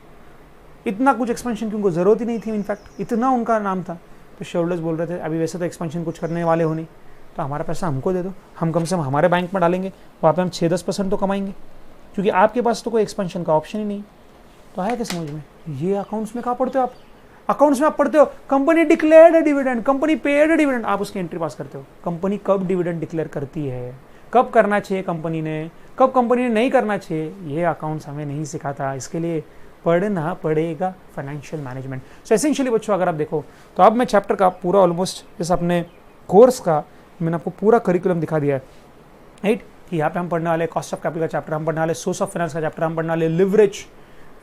इतना कुछ एक्सपेंशन की उनको ज़रूरत ही नहीं थी, इनफैक्ट इतना उनका नाम था। तो शेयरहोल्डर्स बोल रहे थे अभी वैसे तो एक्सपेंशन कुछ करने वाले हो नहीं, तो हमारा पैसा हमको दे दो, हम कम से कम हमारे बैंक में डालेंगे, वहाँ पे हम 6-10% तो कमाएंगे, क्योंकि आपके पास तो कोई एक्सपेंशन का ऑप्शन ही नहीं। तो आया क्या समझ में? ये अकाउंट्स में कहाँ पढ़ते हो आप? अकाउंट्स में आप पढ़ते हो company declared dividend, company paid dividend, आप उसकी एंट्री पास करते हो। कंपनी कब डिविडेंड डिक्लेयर करती है, कब करना चाहिए कंपनी ने, कब कंपनी ने नहीं करना चाहिए, ये अकाउंट्स हमें नहीं सिखाता। इसके लिए पढ़ना पड़ेगा फाइनेंशियल मैनेजमेंट। सो एसेंशियली बच्चों अगर आप देखो तो अब मैं चैप्टर का पूरा ऑलमोस्ट इस अपने कोर्स का मैंने आपको पूरा करिकुलम दिखा दिया है, राइट। कि यहाँ पे हम पढ़ने वाले कॉस्ट ऑफ कैपिटल का चैप्टर, हम पढ़ने वाले सोर्स ऑफ फाइनेंस का चैप्टर, हम पढ़ने वाले लिवरेज,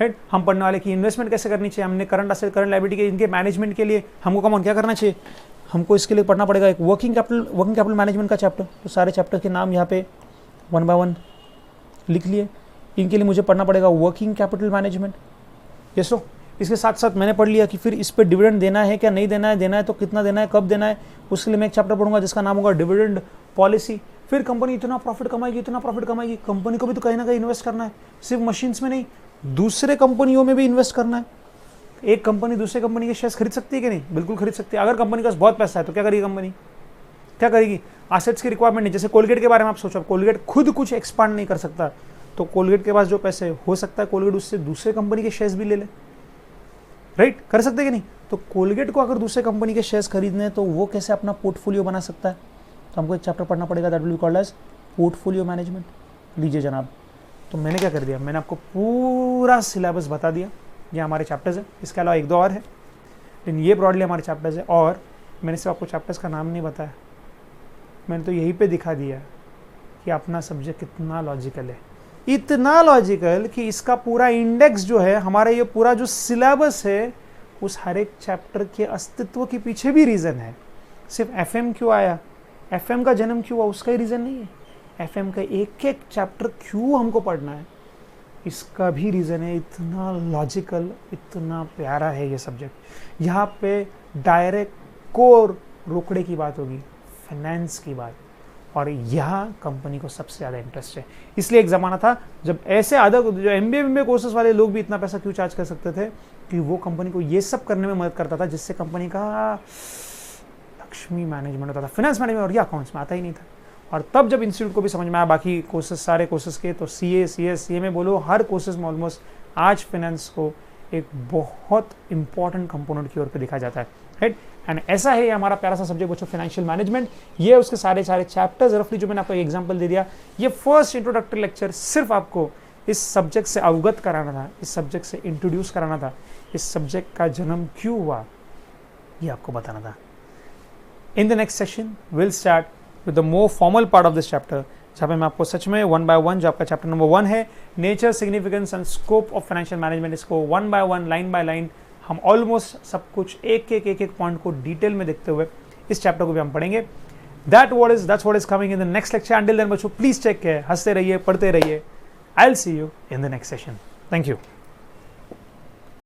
राइट। हम पढ़ने वाले कि इन्वेस्टमेंट कैसे करनी चाहिए, हमने करंट असेट करंट लायबिलिटी के इनके मैनेजमेंट के लिए हमको कम क्या करना चाहिए, हमको इसके लिए पढ़ना पड़ेगा एक वर्किंग कैपिटल मैनेजमेंट का चैप्टर। तो सारे चैप्टर के नाम यहाँ पे 1 by 1 लिख लिए। इनके लिए मुझे पढ़ना पड़ेगा वर्किंग कैपिटल मैनेजमेंट, यस। तो इसके साथ साथ मैंने पढ़ लिया कि फिर इस पर डिविडेंड देना है क्या नहीं देना है तो कितना देना है, कब देना है, उसके लिए मैं एक चैप्टर पढ़ूंगा जिसका नाम होगा डिविडेंड पॉलिसी। फिर कंपनी इतना प्रॉफिट कमाएगी, कंपनी को भी तो कहीं ना कहीं इन्वेस्ट करना है, सिर्फ मशीन्स में नहीं, दूसरे कंपनियों में भी इन्वेस्ट करना है। एक कंपनी दूसरे कंपनी के शेयर्स खरीद सकती है कि नहीं? बिल्कुल खरीद सकती है। अगर कंपनी के पास बहुत पैसा है तो क्या करेगी कंपनी? क्या करेगी? एसेट्स की रिक्वायरमेंट नहीं। जैसे कोलगेट के बारे में आप सोचो, कोलगेट खुद कुछ एक्सपांड नहीं कर सकता, तो कोलगेट के पास जो पैसे हो सकता है कोलगेट उससे दूसरे कंपनी के शेयर्स भी ले ले, राइट। कर सकते कि नहीं? तो कोलगेट को अगर दूसरे कंपनी के शेयर्स खरीदने हैं तो वो कैसे अपना पोर्टफोलियो बना सकता है? तो हमको एक चैप्टर पढ़ना पड़ेगा, that will be called as portfolio management. लीजिए जनाब, तो मैंने क्या कर दिया, मैंने आपको पूरा सिलेबस बता दिया। ये हमारे चैप्टर्स है, इसके अलावा 1-2 और है, लेकिन ये ब्रॉडली हमारे चैप्टर्स है। और मैंने सिर्फ आपको चैप्टर्स का नाम नहीं बताया, मैंने तो यहीं पे दिखा दिया कि अपना सब्जेक्ट कितना लॉजिकल है, इतना लॉजिकल कि इसका पूरा इंडेक्स जो है, हमारा ये पूरा जो सिलेबस है, उस हर एक चैप्टर के अस्तित्व के पीछे भी रीज़न है। सिर्फ एफएम क्यों आया, एफएम का जन्म क्यों हुआ, उसका ही रीज़न नहीं है। एफएम का एक एक चैप्टर क्यों हमको पढ़ना है, इसका भी रीज़न है। इतना लॉजिकल, इतना प्यारा है ये सब्जेक्ट। यहाँ पे डायरेक्ट कोर रोकड़े की बात होगी, फाइनेंस की बात, और यहाँ कंपनी को सबसे ज़्यादा इंटरेस्ट है। इसलिए एक ज़माना था जब ऐसे अदर जो MBA कोर्सेज वाले लोग भी इतना पैसा क्यों चार्ज कर सकते थे, कि वो कंपनी को ये सब करने में मदद करता था जिससे कंपनी का लक्ष्मी मैनेजमेंट होता था, फाइनेंस मैनेजमेंट, और ये अकाउंट्स में आता ही नहीं था। और तब जब इंस्टीट्यूट को भी समझ में आया, बाकी कोर्सेज सारे कोर्सेज के, तो CA CS CA में बोलो, हर कोर्सेज में ऑलमोस्ट आज फाइनेंस को एक बहुत इंपॉर्टेंट कंपोनेंट की ओर पे दिखा जाता है, राइट। एंड ऐसा है हमारा प्यारा सा सब्जेक्ट बच्चों, फाइनेंशियल मैनेजमेंट। ये उसके सारे चैप्टर्स रफली जो मैंने आपको एग्जांपल दे दिया। ये फर्स्ट इंट्रोडक्टरी लेक्चर सिर्फ आपको इस सब्जेक्ट से अवगत कराना था, इस सब्जेक्ट से इंट्रोड्यूस कराना था, इस सब्जेक्ट का जन्म क्यों हुआ ये आपको बताना था। In the next session will start with the more formal part of this chapter, जहाँ पे मैं आपको सच में 1 by 1 जो आपका चैप्टर नंबर 1 है, nature, significance and scope of financial management, इसको 1 by 1 लाइन बाय लाइन हम ऑलमोस्ट सब कुछ एक पॉइंट को डिटेल में देखते हुए इस चैप्टर को भी हम पढ़ेंगे। That's what is coming in the next lecture. Until then बच्चों, प्लीज टेक केयर, हंसते रहिए, पढ़ते रहिए। I'll see you in the next session. Thank you.